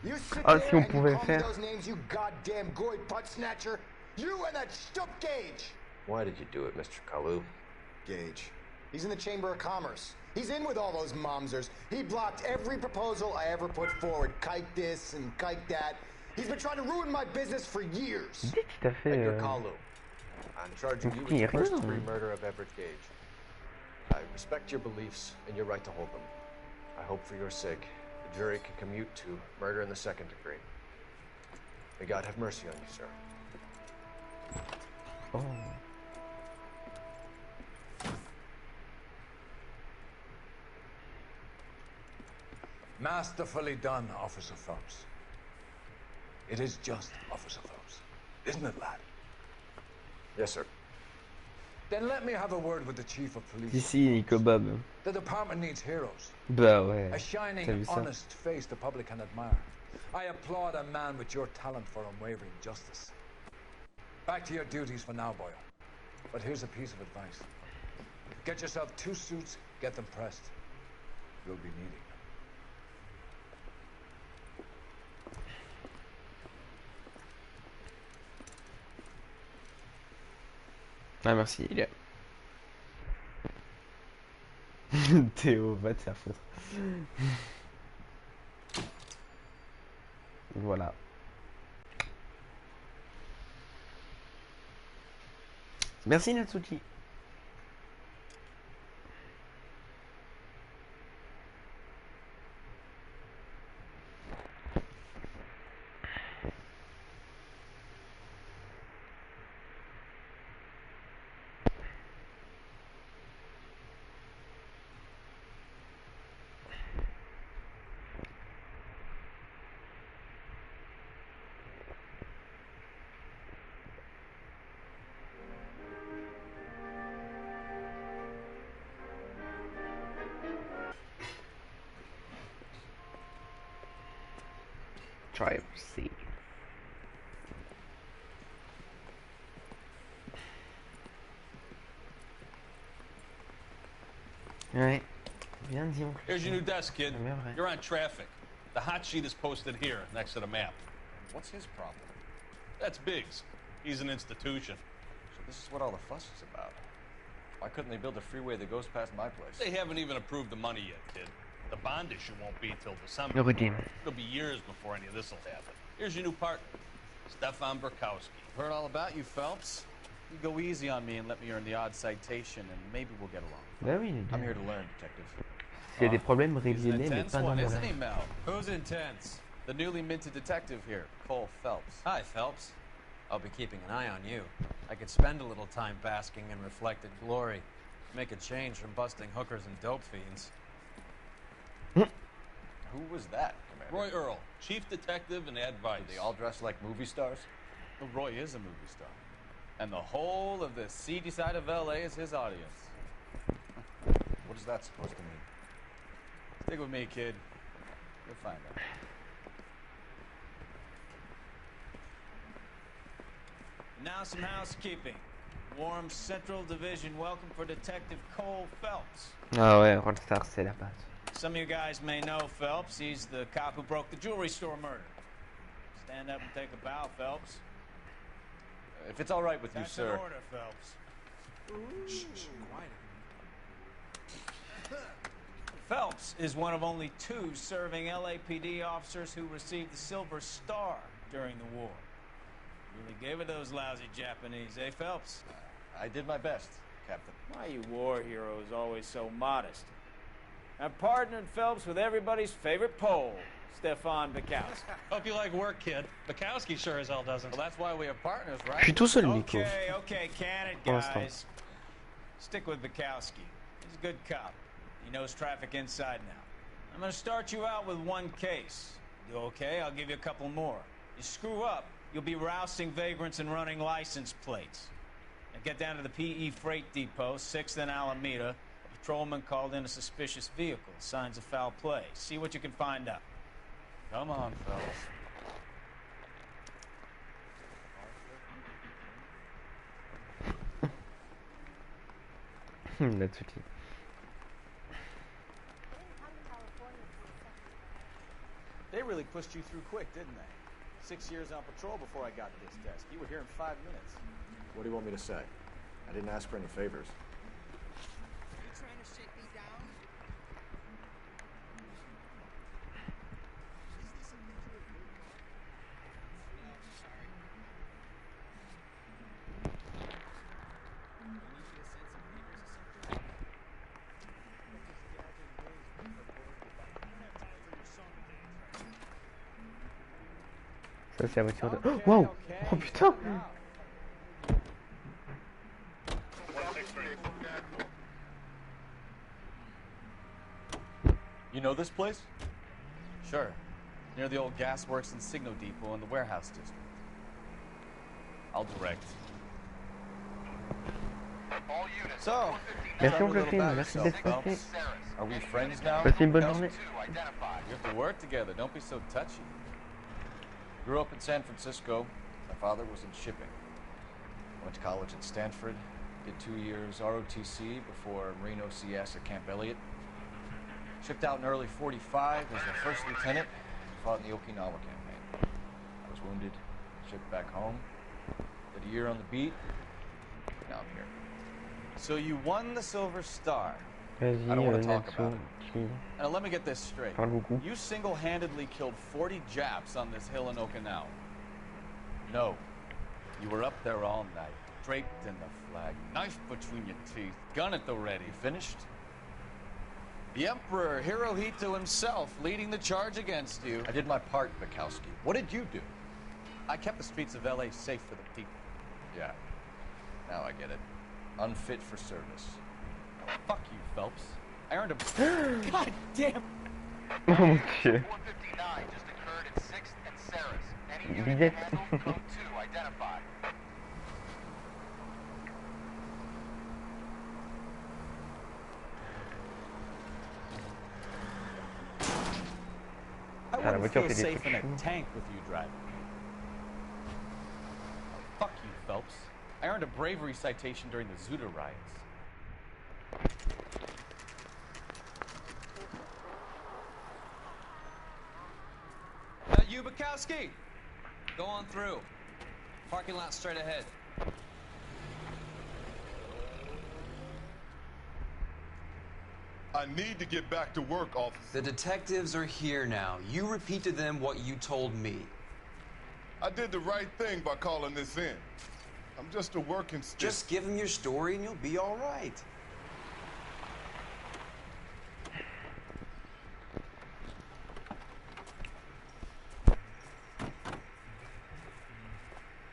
You sit Ah, there si on and you pouvait call me faire. those names, you goddamn goy butt snatcher? You and that stup Gage! Why did you do it, Mr. Kalu? Gage. He's in the Chamber of Commerce. He's in with all those momsers. He blocked every proposal I ever put forward. Kike this and kike that. He's been trying to ruin my business for years. Tout à fait. Edgar Kalu. I'm charging you with the first degree murder of Everett Gage. I respect your beliefs and your right to hold them. I hope for your sake the jury can commute to murder in the second degree. May God have mercy on you, sir. Oh. Masterfully done, Officer Phelps. It is just, Officer Phelps. Isn't it, lad? Yes, sir. Then let me have a word with the Chief of Police. Ici, Nico Bob. The department needs heroes. Bah ouais. A T'as shining, vu ça? honest face the public can admire. I applaud a man with your talent for unwavering justice. Back to your duties for now, boy. But here's a piece of advice. Get yourself 2 suits, get them pressed. You'll be needing them. Ah merci, il est... Théo, va te faire foutre. Voilà. Merci Natsuki. Driver's seat. Ouais. Bien dit, oncle. Here's your new desk, kid. C'est bien vrai. You're on traffic. The hot sheet is posted here, next to the map. What's his problem? That's Biggs. He's an institution. So this is what all the fuss is about. Why couldn't they build a freeway that goes past my place? They haven't even approved the money yet, kid. The bond issue won't be till December. Le redeem. It'll be years before any of this will happen. Here's your new partner, Stefan Burkowski. Heard all about you, Phelps. You go easy on me and let me earn the odd citation, and maybe we'll get along. Bah oui, il est I'm bien. here to learn, detective. Il y a des problèmes He's an réglés, mais intense pas dans one, le isn't he, reste. Mel? Who's intense? The newly minted detective here, Cole Phelps. Hi, Phelps. I'll be keeping an eye on you. I could spend a little time basking in reflected glory. Make a change from busting hookers and dope fiends. Who was that, Commander? Roy Earl, chief detective and advice. Do they all dress like movie stars? Well, Roy is a movie star. And the whole of the seedy side of L.A. is his audience. What is that supposed to mean? Stick with me, kid. You'll find out. Now some housekeeping. Warm Central Division welcome for Detective Cole Phelps. Ah ouais, Rockstar, c'est la base. Some of you guys may know Phelps. He's the cop who broke the jewelry store murder. Stand up and take a bow, Phelps. If it's all right with you, That's sir. an order, Phelps. Shh, quiet. Phelps is one of only 2 serving LAPD officers who received the Silver Star during the war. Really gave it those lousy Japanese, eh, Phelps? I did my best, Captain. Why you war heroes always so modest? I've partnered Phelps with everybody's favorite Pole, Stefan Bukowski. Hope you like work, kid. Bukowski sure as hell doesn't. Well, that's why we have partners, right? Je suis tout seul, Nico. Okay, can it, Pour l'instant. guys. Stick with Bukowski. He's a good cop. He knows traffic inside now. I'm gonna start you out with 1 case. You okay? I'll give you a couple more. You screw up, you'll be rousting vagrants and running license plates. Now get down to the PE Freight Depot, 6th and Alameda. A patrolman called in a suspicious vehicle. Signs of foul play. See what you can find out. Come on, fellas. That's okay. They really pushed you through quick, didn't they? 6 years on patrol before I got to this desk. You were here in 5 minutes. What do you want me to say? I didn't ask for any favors. You trying to shake me down? Is this a picture of you? No, sorry. You need me to send some papers or something? Ça, c'est la voiture de. Oh, wow! Oh putain! You know this place? Sure. Near the old gas works and Signo Depot in the warehouse district. I'll direct. So, Merci tell mon me a little copine, about merci yourself, d'être passé. Phelps. Are we friends now? Passez une bonne Phelps? journée. We have to work together. Don't be so touchy. Grew up in San Francisco. My father was in shipping. Went to college at Stanford. Did 2 years ROTC before Marine OCS at Camp Elliott. Shipped out in early '45 as a first lieutenant. Fought in the Okinawa campaign. I was wounded. Shipped back home. Did a year on the beat. Now I'm here. So you won the Silver Star. Vas-y, I don't want to talk about Natsu, it. Now let me get this straight. Parle beaucoup. You single-handedly killed 40 Japs on this hill in Okinawa. No. You were up there all night, draped in the flag, knife between your teeth, gun at the ready. Finished? The Emperor Hirohito himself leading the charge against you. I did my part, Bukowski. What did you do? I kept the streets of L.A. safe for the people. Yeah. Now I get it. Unfit for service. Fuck you, Phelps. I earned a... God damn... Oh mon dieu. 159 just occurred in 6th and Saris. Any Lisette. unit handled, code 2 identified. I la wouldn't voiture feel fait des safe trucs in a chelous. tank with you driving. Fuck you, Phelps. I earned a bravery citation during the Zuda riots. You, Bukowski? Go on through. Parking lot straight ahead. I need to get back to work, officer. The detectives are here now. You repeat to them what you told me. I did the right thing by calling this in. I'm just a working stick. Just give them your story and you'll be all right.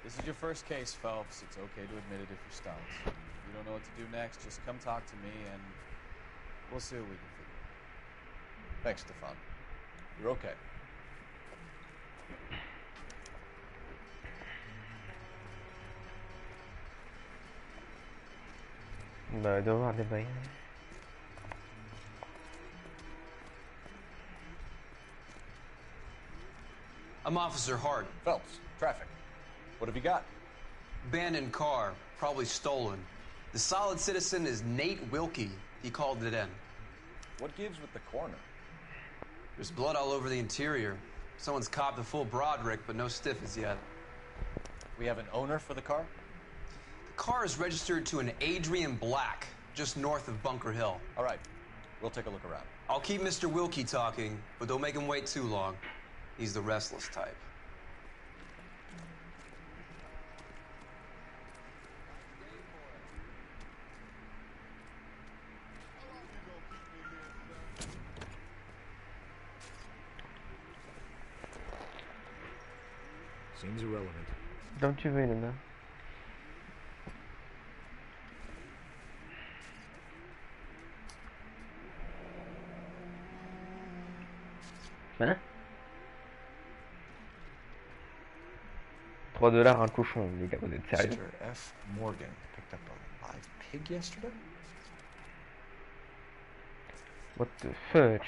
This is your first case, Phelps. It's okay to admit it if you're stumped. If you don't know what to do next, just come talk to me and we'll see what we can figure out. Thanks, Stefan. You're okay. Bah, il doit y avoir des bails. I'm Officer Hart. Phelps, traffic. What have you got? Abandoned car, probably stolen. The solid citizen is Nate Wilkie. He called it in. What gives with the corner? There's blood all over the interior. Someone's copped a full Broderick, but no stiff as yet. We have an owner for the car? The car is registered to an Adrian Black, just north of Bunker Hill. All right, we'll take a look around. I'll keep Mr. Wilkie talking, but don't make him wait too long. He's the restless type. Seems irrelevant. Comme tu veux, Elena. Hein? $3 un cochon, les gars, vous êtes sérieux? Mr. F. Morgan picked up a live pig yesterday? What the fuck?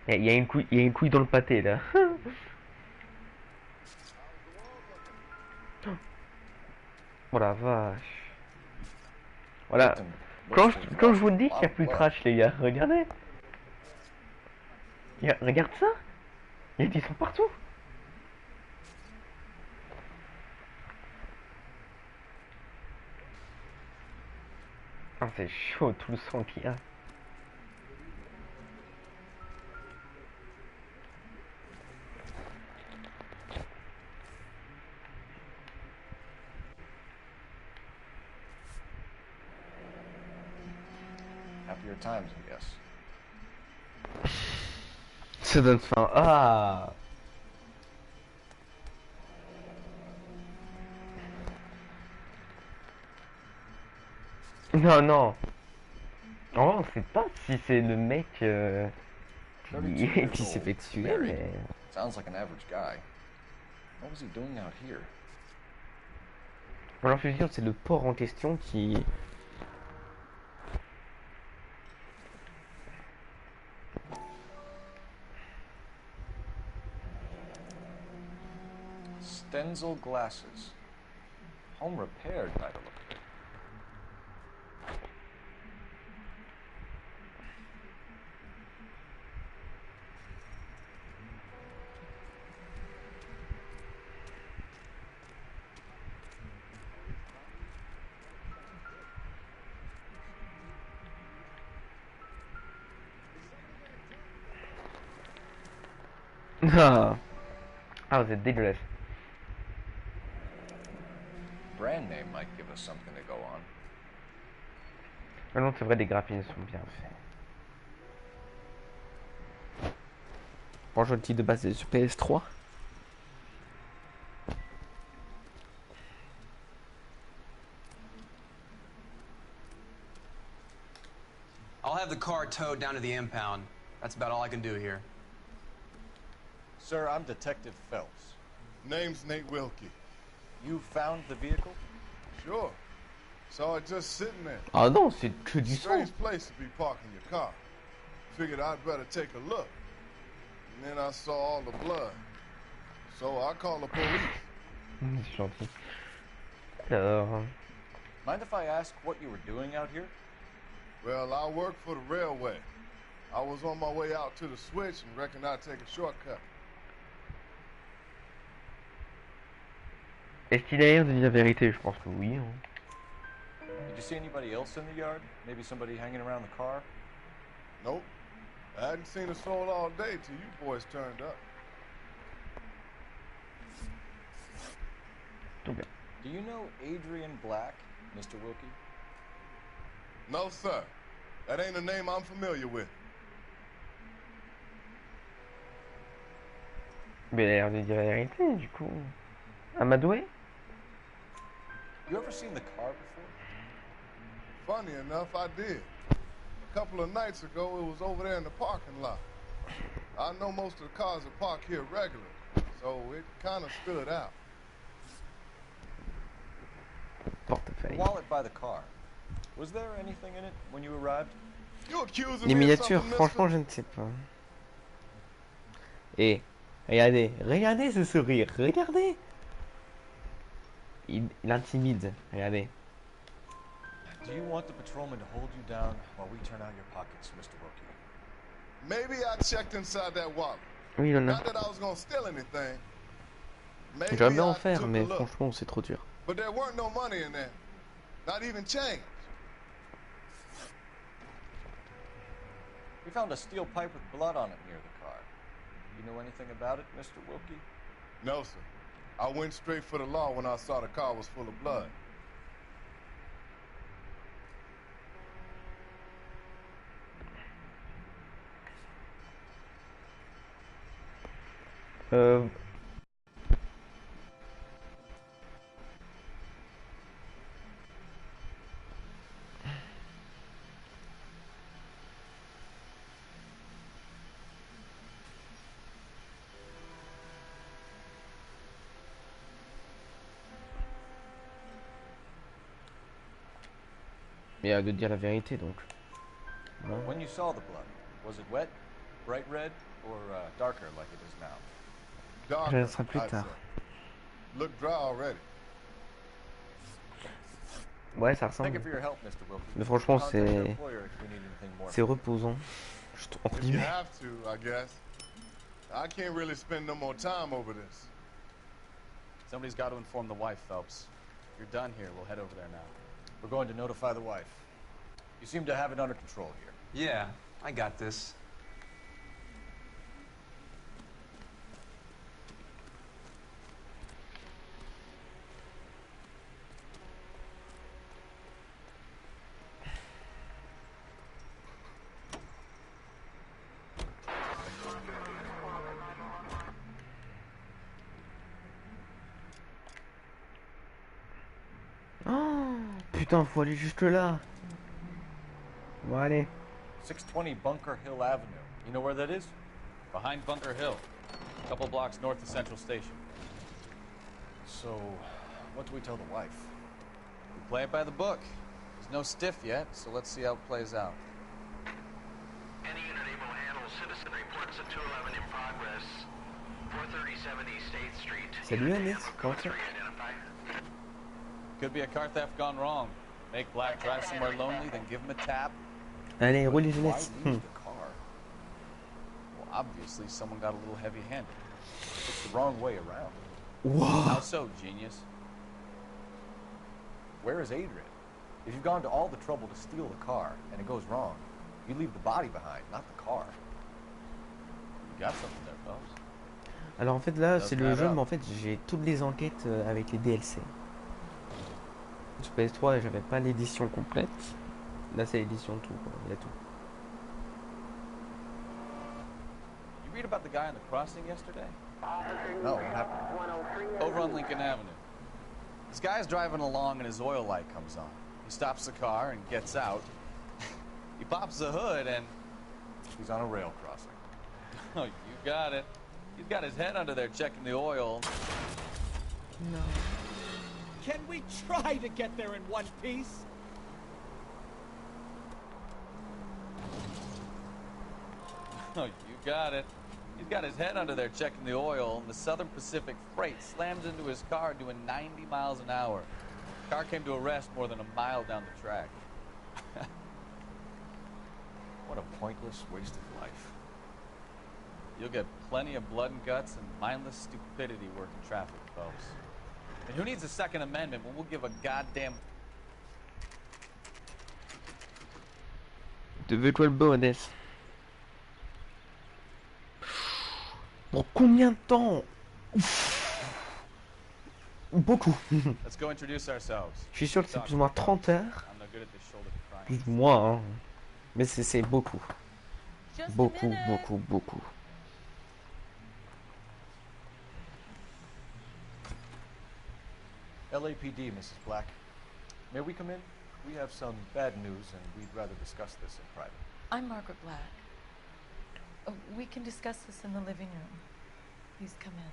Il y a une couille dans le pâté là. Oh la vache. Voilà. Quand je vous dis qu'il n'y a plus de trash, les gars, regardez. Regarde ça. Il y a des sons partout. Ah, c'est chaud tout le sang qu'il y a. Happier times, I guess. Ça donne faim. Ah. Non, non. Oh, on sait pas si c'est le mec qui s'est fait tuer, mais... Sounds like an average guy. What was he doing out here? Alors, je veux dire, c'est le porc en question qui... Stenzel glasses. Home repaired by the look of it. Ah, vous êtes dégueulasse. Brand name might give us something to go on. Ah non, c'est vrai, les graphismes sont bien faits. Franchement, le titre de base est sur PS3. I'll have the car towed down to the impound. That's about all I can do here. Sir, I'm Detective Phelps. Name's Nate Wilkie. You found the vehicle? Sure. Saw it just sitting there. Ah non, c'est que du sang. Strange place to be parking your car. Figured I'd better take a look. And then I saw all the blood. So I called the police. C'est gentil. Alors... Mind if I ask what you were doing out here? Well, I work for the railway. I was on my way out to the switch and reckoned I'd take a shortcut. Est-ce qu'il a l'air de dire la vérité? Je pense que oui. Hein. Did you see anybody else in the yard? Maybe somebody hanging around the car? Nope. I hadn't seen a soul all day till you boys turned up. Okay. Do you know Adrian Black, Mr. Wilkie? No, sir. That ain't a name I'm familiar with. Mais il a l'air de dire la vérité, du coup. Amadoué? You ever seen the car before? Funny enough, I did. A couple of nights ago, it was over there in the parking lot. I know most of the cars are parked here regularly, so it kind of stood out. The wallet by the car. Was there anything in it when you arrived? You accusing Les me of miniatures, something, franchement, je ne sais pas. Et regardez, regardez ce sourire, regardez. Il intimide, regardez. Do you want the patrolman to hold you down while we turn out your pockets, Mr. Wilkie? Maybe I checked inside that wallet. Oui, il en a. Not that I was gonna steal anything. Maybe J'aimerais bien en I faire, took a mais look. franchement, c'est trop dur. But there weren't no money in there. Not even change. We found a steel pipe with blood on it near the car. You know anything about it, Mr. Wilkie? No, sir. I went straight for the law when I saw the car was full of blood. Mais de dire la vérité donc. Non. When you saw the blood, was it wet, bright red, or darker like it is now? Darker, Ça sera plus I'd tard. say. Look dry already. Ouais, ça Thank you ressemble. for your help, Mr. Wilkie. Mais franchement, Contact your c'est employer if we need anything more. c'est reposant. Entre If you guillemets. have to, I guess. I can't really spend no more time over this. Somebody's got to inform the wife, Phelps. You're done here. We'll head over there now. We're going to notify the wife. You seem to have it under control here. Yeah, I got this. Oh, putain, faut aller juste là. Bon, allez. 620 Bunker Hill Avenue. You know where that is? Behind Bunker Hill. A couple blocks north of Central Station. So, what do we tell the wife? We play it by the book. There's no stiff yet, so let's see how it plays out. Any unit able to handle citizen reports of 211 in progress. 437 East 8th Street. Salut Anis, comment ça? Could be a car theft gone wrong. Make Black drive somewhere lonely, then give him a tap. Allez, roule les Why lunettes. leave the car? Well, obviously someone got a little heavy-handed. It's the wrong way around. Whoa. How so, genius? Where is Adrian? If you've gone to all the trouble to steal the car and it goes wrong, you leave the body behind, not the car. You got something there, Phelps. Alors en fait là c'est le jeu mais en fait j'ai toutes les enquêtes avec les DLC. Sur PS3 j'avais pas l'édition complète. Là c'est l'édition tout quoi. Il y a tout. You read about the guy on the crossing yesterday? No, what happened? Over on Lincoln Avenue. This guy's driving along and his oil light comes on. He stops the car and gets out. He pops the hood and he's on a rail crossing. Oh, you got it. He's got his head under there checking the oil. No. Can we try to get there in one piece? Oh, you got it. He's got his head under there checking the oil, and the Southern Pacific Freight slams into his car doing 90 miles an hour. Car came to a rest more than a mile down the track. What a pointless, wasted life. You'll get plenty of blood and guts and mindless stupidity working traffic, Phelps. And who needs a Second Amendment when we'll give a goddamn... De virtual bonus. Pour combien de temps? Beaucoup. Let's go introduce ourselves. Je suis sûr que c'est plus ou moins 30 heures. I'm no good at this shoulder to cry. Plus ou moins, hein. Mais c'est beaucoup. Beaucoup, beaucoup, beaucoup. LAPD, Mrs. Black. May we come in? We have some bad news, and we'd rather discuss this in private. I'm Margaret Black. We can discuss this in the living room. Please come in.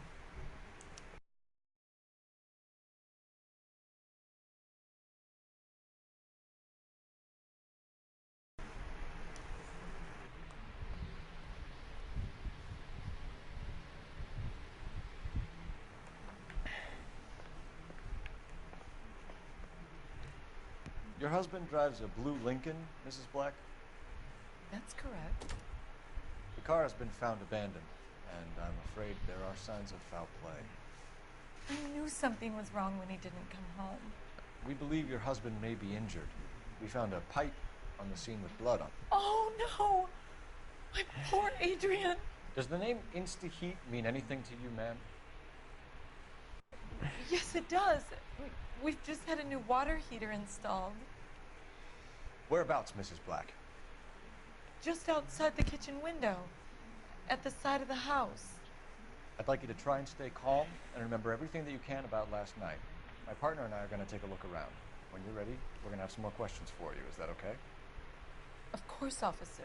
Your husband drives a blue Lincoln, Mrs. Black? That's correct. The car has been found abandoned, and I'm afraid there are signs of foul play. I knew something was wrong when he didn't come home. We believe your husband may be injured. We found a pipe on the scene with blood on it. Oh, no! My poor Adrian! Does the name Insta-Heat mean anything to you, ma'am? Yes, it does. We've just had a new water heater installed. Whereabouts, Mrs. Black? Just outside the kitchen window. At the side of the house. I'd like you to try and stay calm and remember everything that you can about last night. My partner and I are going to take a look around. When you're ready, we're going to have some more questions for you. Is that okay? Of course, officer.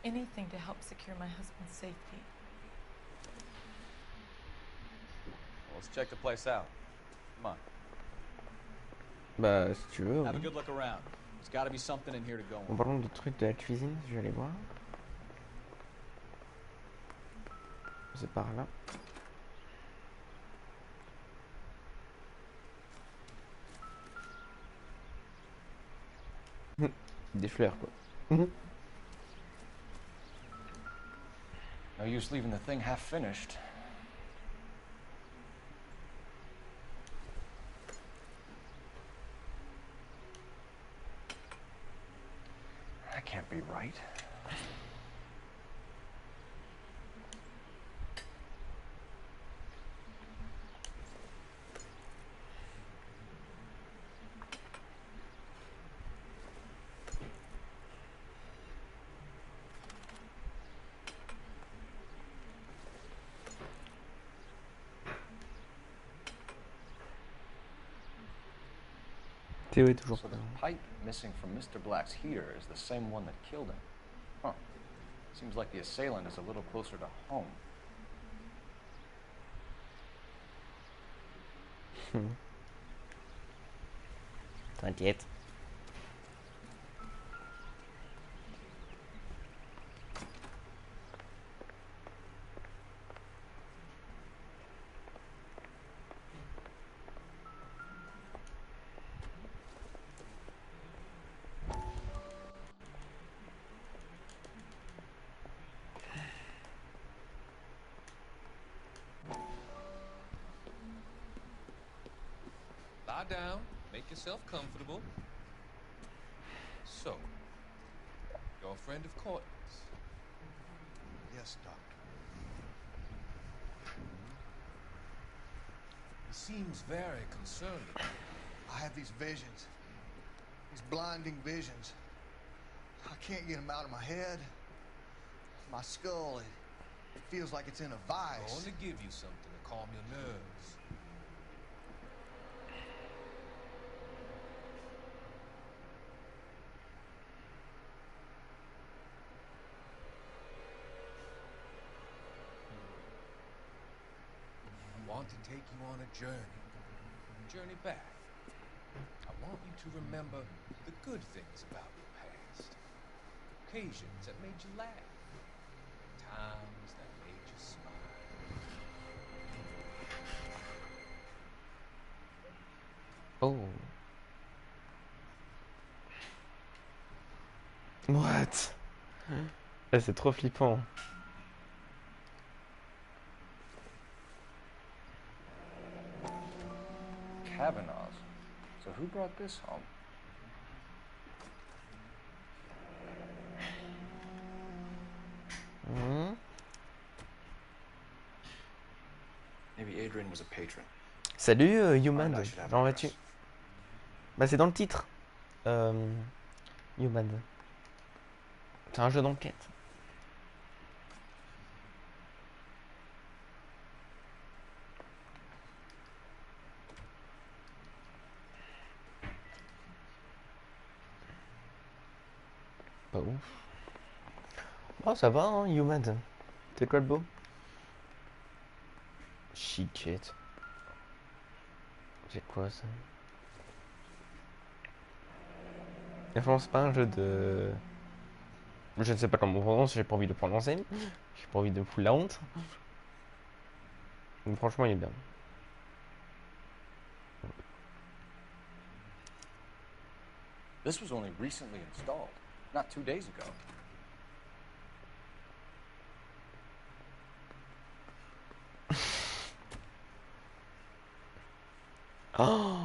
Anything to help secure my husband's safety. Well, let's check the place out. Come on. Bah, si tu veux. Have a Oui. good look around. There's got to be something in here to go En on. parlant de trucs de la cuisine, je vais aller voir. C'est par là. Des fleurs, quoi. No use leaving the thing half finished. That can't be right. Théo est toujours So pas the là. pipe missing from Mr. Black's heater is the same one that killed him. Huh. Seems like the assailant is a little closer to home. T'inquiète. Lie down, make yourself comfortable. So, you're a friend of Courtney's? Yes, Doctor. He seems very concerned about it. I have these visions. These blinding visions. I can't get them out of my head. My skull, it feels like it's in a I'm vice. going to give you something to calm your nerves. I want to take you on a journey back. I want you to remember the good things about your past. Occasions that made you laugh. Times that made you smile. Oh. What? Eh, c'est trop flippant. Kavanaugh's. So who brought this home? Maybe Adrian was a patron. Salut Human, I should have comment an vas-tu? address. Bah c'est dans le titre. Human. C'est un jeu d'enquête. Pas ouf. Oh ça va hein, Human. C'est quoi le beau? Chiquette. C'est quoi ça? Et franchement c'est pas un jeu de... Je ne sais pas comment on prononce, j'ai pas envie de le prononcer. J'ai pas envie de me foutre la honte. Mais franchement il est bien. This was only recently installed, not 2 days ago. Oh,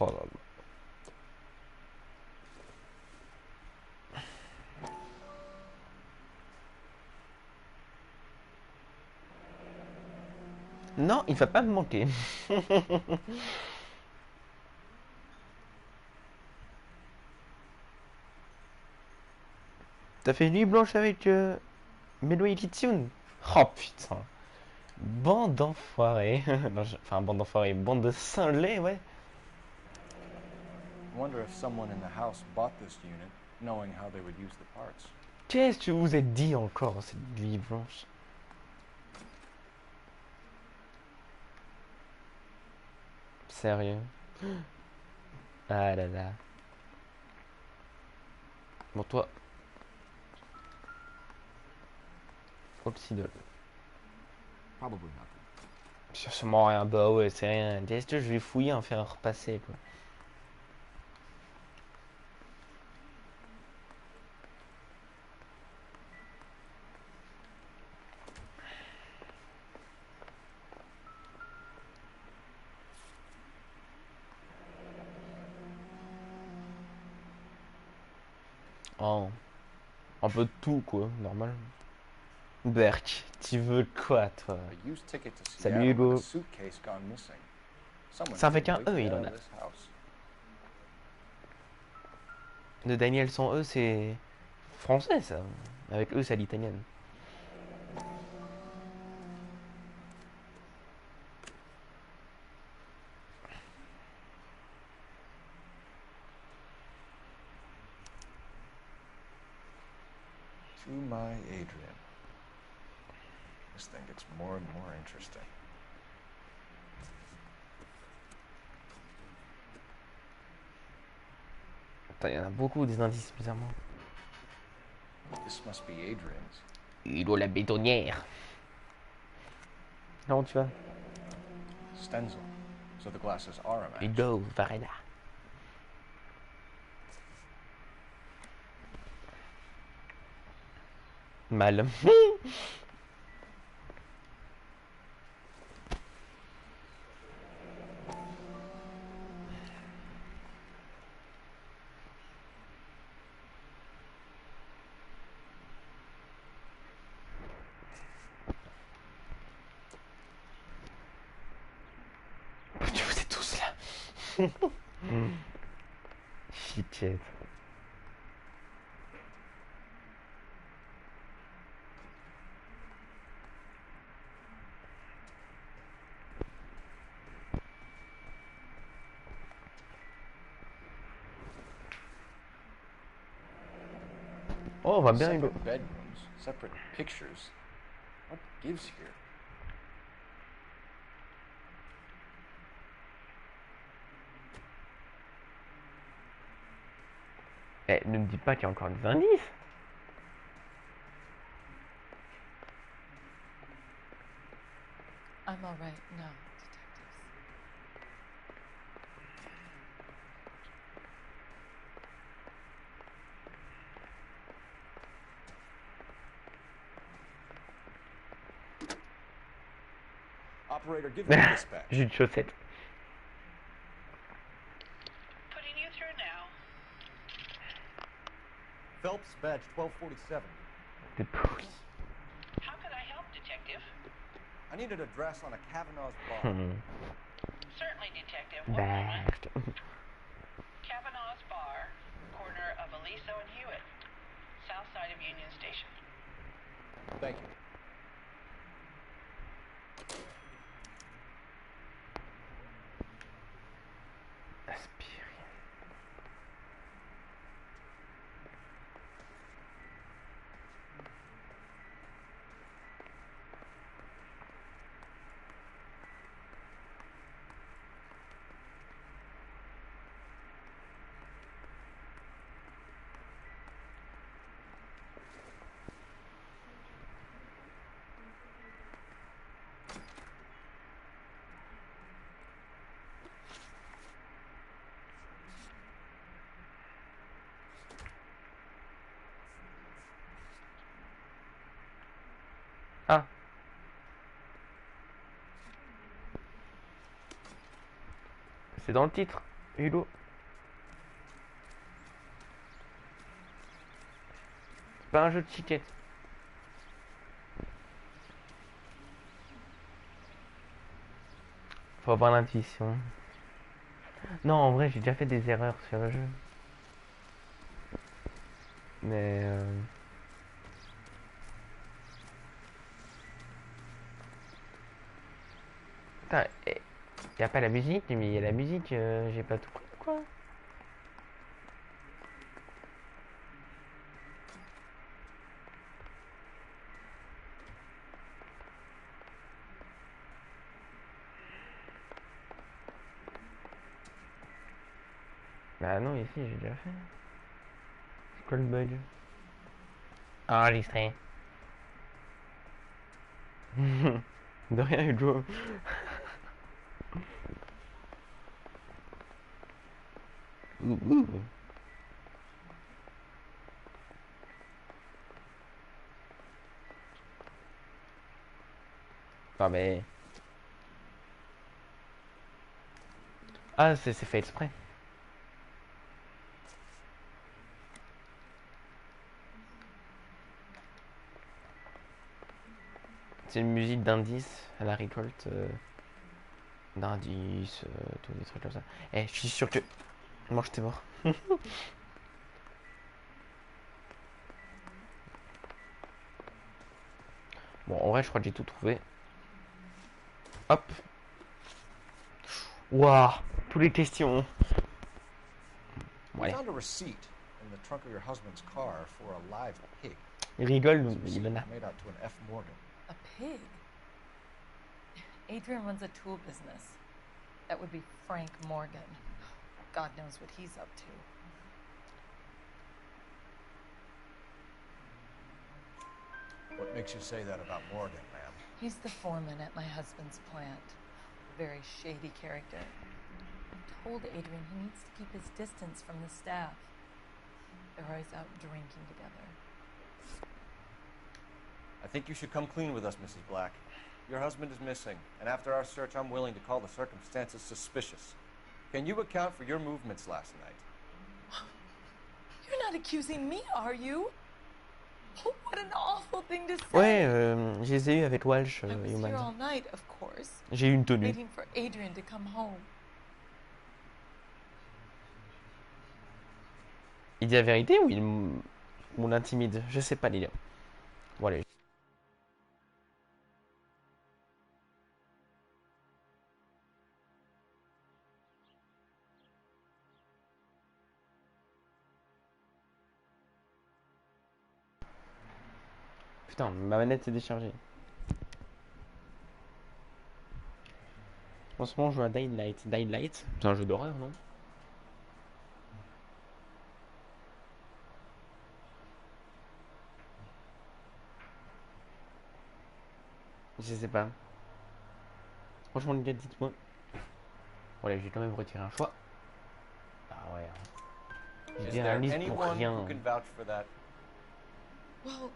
oh là là. Non, il va pas me manquer. T'as fait nuit blanche avec Melo et Kitsune? Oh putain. Bande d'enfoirés. Non, enfin, bande d'enfoirés. Bande de cinglés, ouais. I wonder if someone in the house bought this unit, knowing how they would use the parts. Qu'est-ce que vous êtes dit encore, cette nuit blanche? Sérieux? Ah là là. Bon, toi. Phelps idole. Probably nothing. Sûrement rien. Bah ouais, c'est rien. Est-ce que je vais fouiller, en faire un repasser, quoi. Oh. Un peu de tout, quoi, normal. Berk, tu veux quoi, toi? A used ticket to Salut, Seattle with Hugo. a suitcase gone missing. Someone C'est avec un completely E, il en out a. of this house. De Daniel sans E, c'est français, ça. Avec E, c'est à l'italienne. To my Adrian. This thing gets more and more interesting. Putain, il y en a beaucoup des indices, bizarrement. This must be Adrian's. Hugo la bétonnière. Non, tu vas. Stencil. So the glasses are a match. Hugo Varela. Mal. Vous êtes tous là. Shit. Oh, on va bien, Hugo. Separate bedrooms, separate pictures. What gives here? Eh, ne me dis pas qu'il y a encore des indices. I'm all right now, Operator, give me the dispatch. J'ai une chaussette. Putting you through now. Phelps, badge 1247. T'es pourri. How could I help, Detective? I need an address on a Kavanaugh's bar. Certainly, Detective. One moment. Bast. Kavanaugh's Bar, corner of Aliso and Hewitt, south side of Union Station. Thank you. Aspire. C'est dans le titre, Hulot. C'est pas un jeu de chiquette. Faut avoir l'intuition. Non, en vrai, j'ai déjà fait des erreurs sur le jeu. Mais... Putain, y a pas la musique, mais il y a la musique, j'ai pas tout pris, quoi. Bah non, ici, j'ai déjà fait. C'est quoi le bug? Enregistré. De rien, Hugo. Ouh. Ah mais... Ah, c'est fait exprès. C'est une musique d'indice à la récolte d'indices, tous des trucs comme ça. Eh, je suis sûr que... Moi, je t'ai mort. Bon, en vrai, je crois que j'ai tout trouvé. Hop. Waouh, toutes les questions. We found a receipt in the trunk of your husband's car for a live pig. Il rigole, il en a. Made out to an F. Morgan. A pig? Adrian runs a tool business. That would be Frank Morgan. God knows what he's up to. What makes you say that about Morgan, ma'am? He's the foreman at my husband's plant. A very shady character. I told Adrian he needs to keep his distance from the staff. They're always out drinking together. I think you should come clean with us, Mrs. Black. Your husband is missing, and after our search, I'm willing to call the circumstances suspicious. Can you account for your movements last night? You're not accusing me, are you? Oh, what an awful thing to say. Ouais, je les ai eu avec Walsh, I was Human. here all night, of course. J'ai eu une tenue. Waiting for Adrian to come home. Il dit la vérité ou on l'intimide? Je sais pas, les gars. Bon, allez. Putain, ma manette est déchargée. En ce moment, je joue à Dying Light. Dying Light, c'est un jeu d'horreur, non? Je sais pas. Franchement, les gars, dites-moi. Bon, allez, j'ai quand même retiré un choix. Ah ouais. J'ai dit un liste pour rien. Who can vouch for that? Well,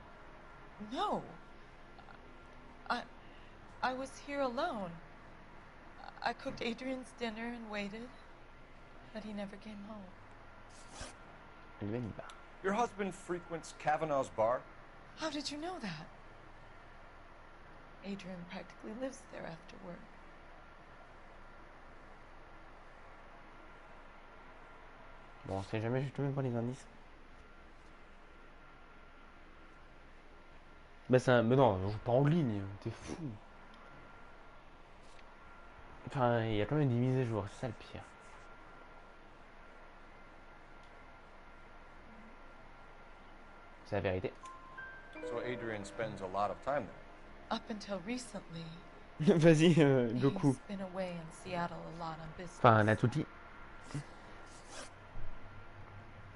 no. I was here alone. I cooked Adrian's dinner and waited, but he never came home. Your husband frequents Kavanaugh's bar? How did you know that? Adrian practically lives there after work. Bon, on sait jamais, je te mets pas les indices. Bah c'est un... Mais non, on joue pas en ligne, t'es fou. Enfin, il y a quand même des mises à jour, c'est ça le pire. C'est la vérité. So Adrian spends a lot of time there. Up until recently. Vas-y, Goku. He's been away in Seattle a lot on business. Enfin, Natsuki.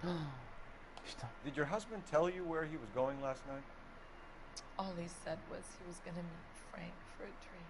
Putain. Did your husband tell you where he was going last night? All he said was he was going to meet Frank for a drink.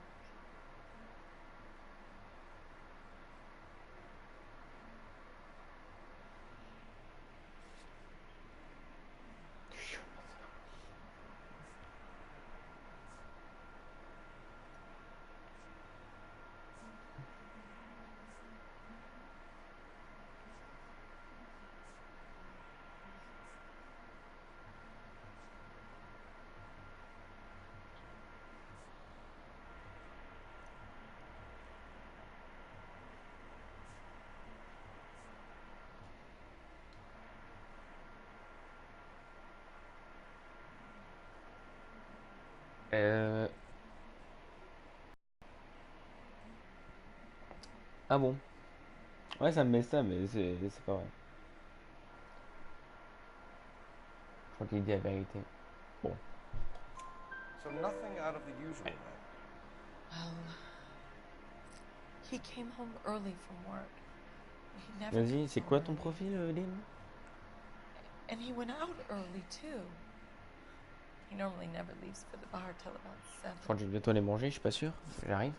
Ah bon? Ouais, ça me met ça, mais c'est pas vrai. Je crois qu'il dit la vérité. Bon. So nothing out of the usual then. Well, he came home early from work. He never Vas-y, comes c'est home quoi ton early. profil, Lynn? And he went out early too. He normally never leaves for the bar till about 7. Je crois que je vais bientôt aller manger, je suis pas sûr. J'arrive.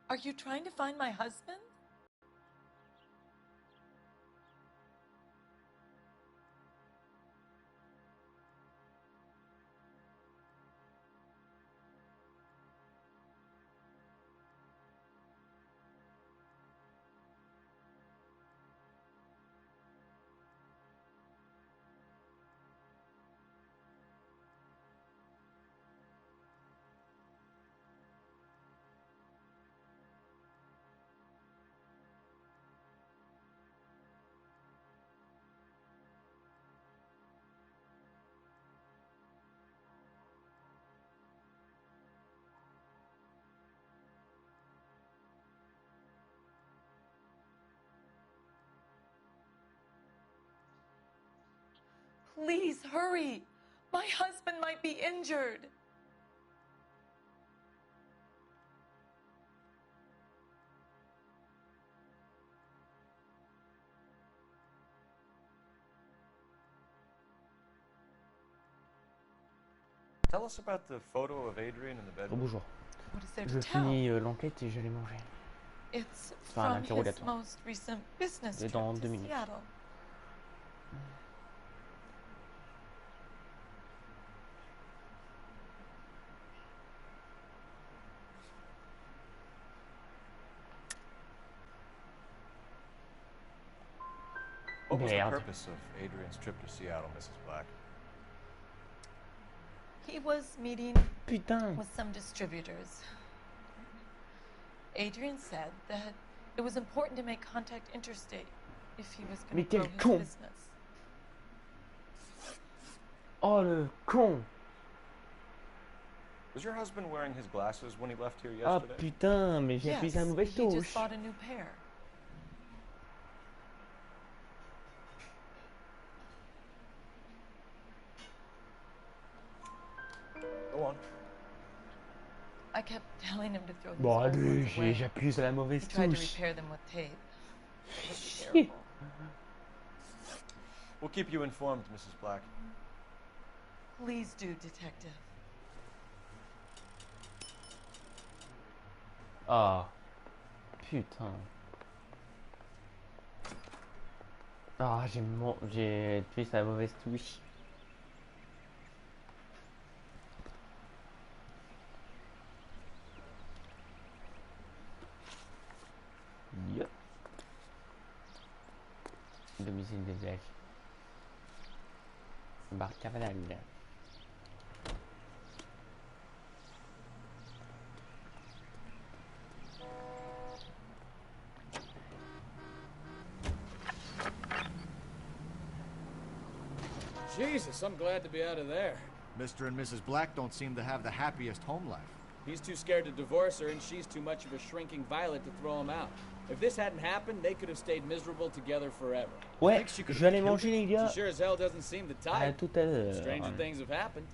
Are you trying to find my husband? Please hurry. My husband might be injured. Tell us about the photo of Adrian in the bedroom. Bonjour. What is there Je to tell? finis l'enquête et je vais manger. It's Enfin, from his l'interrogatoire. most recent business Et trip dans to 2 minutes. Seattle. What was the Merde. purpose of Adrian's trip to Seattle, Mrs. Black? He was meeting Putain. with some distributors. Adrian said that it was important to make contact interstate if he was going Mais to grow quel his con. business. Oh le con. Was your husband wearing his glasses when he left here Ah yesterday? putain, mais j'ai appuyé sur la mauvaise he just touche. bought a new pair. Go on. I kept telling him to throw these Bon old allez, ones away. j'ai appuyé sur la mauvaise He tried to touche. repair them with tape. It was Chier. terrible. We'll keep you informed, Mrs. Black. Please do, detective. Ah. Putain. Ah, j'ai appuyé sur la mauvaise touche. Yep. Domicile des Blacks. Bar Cavalier. Jesus, I'm glad to be out of there. Mr. and Mrs. Black don't seem to have the happiest home life. He's too scared to divorce her, and she's too much of a shrinking violet to throw him out. If this hadn't happened, they could have stayed miserable together forever. Ouais, je vais aller manger les gars. She sure as hell doesn't seem the À type. tout à l'heure. Stranger things have happened.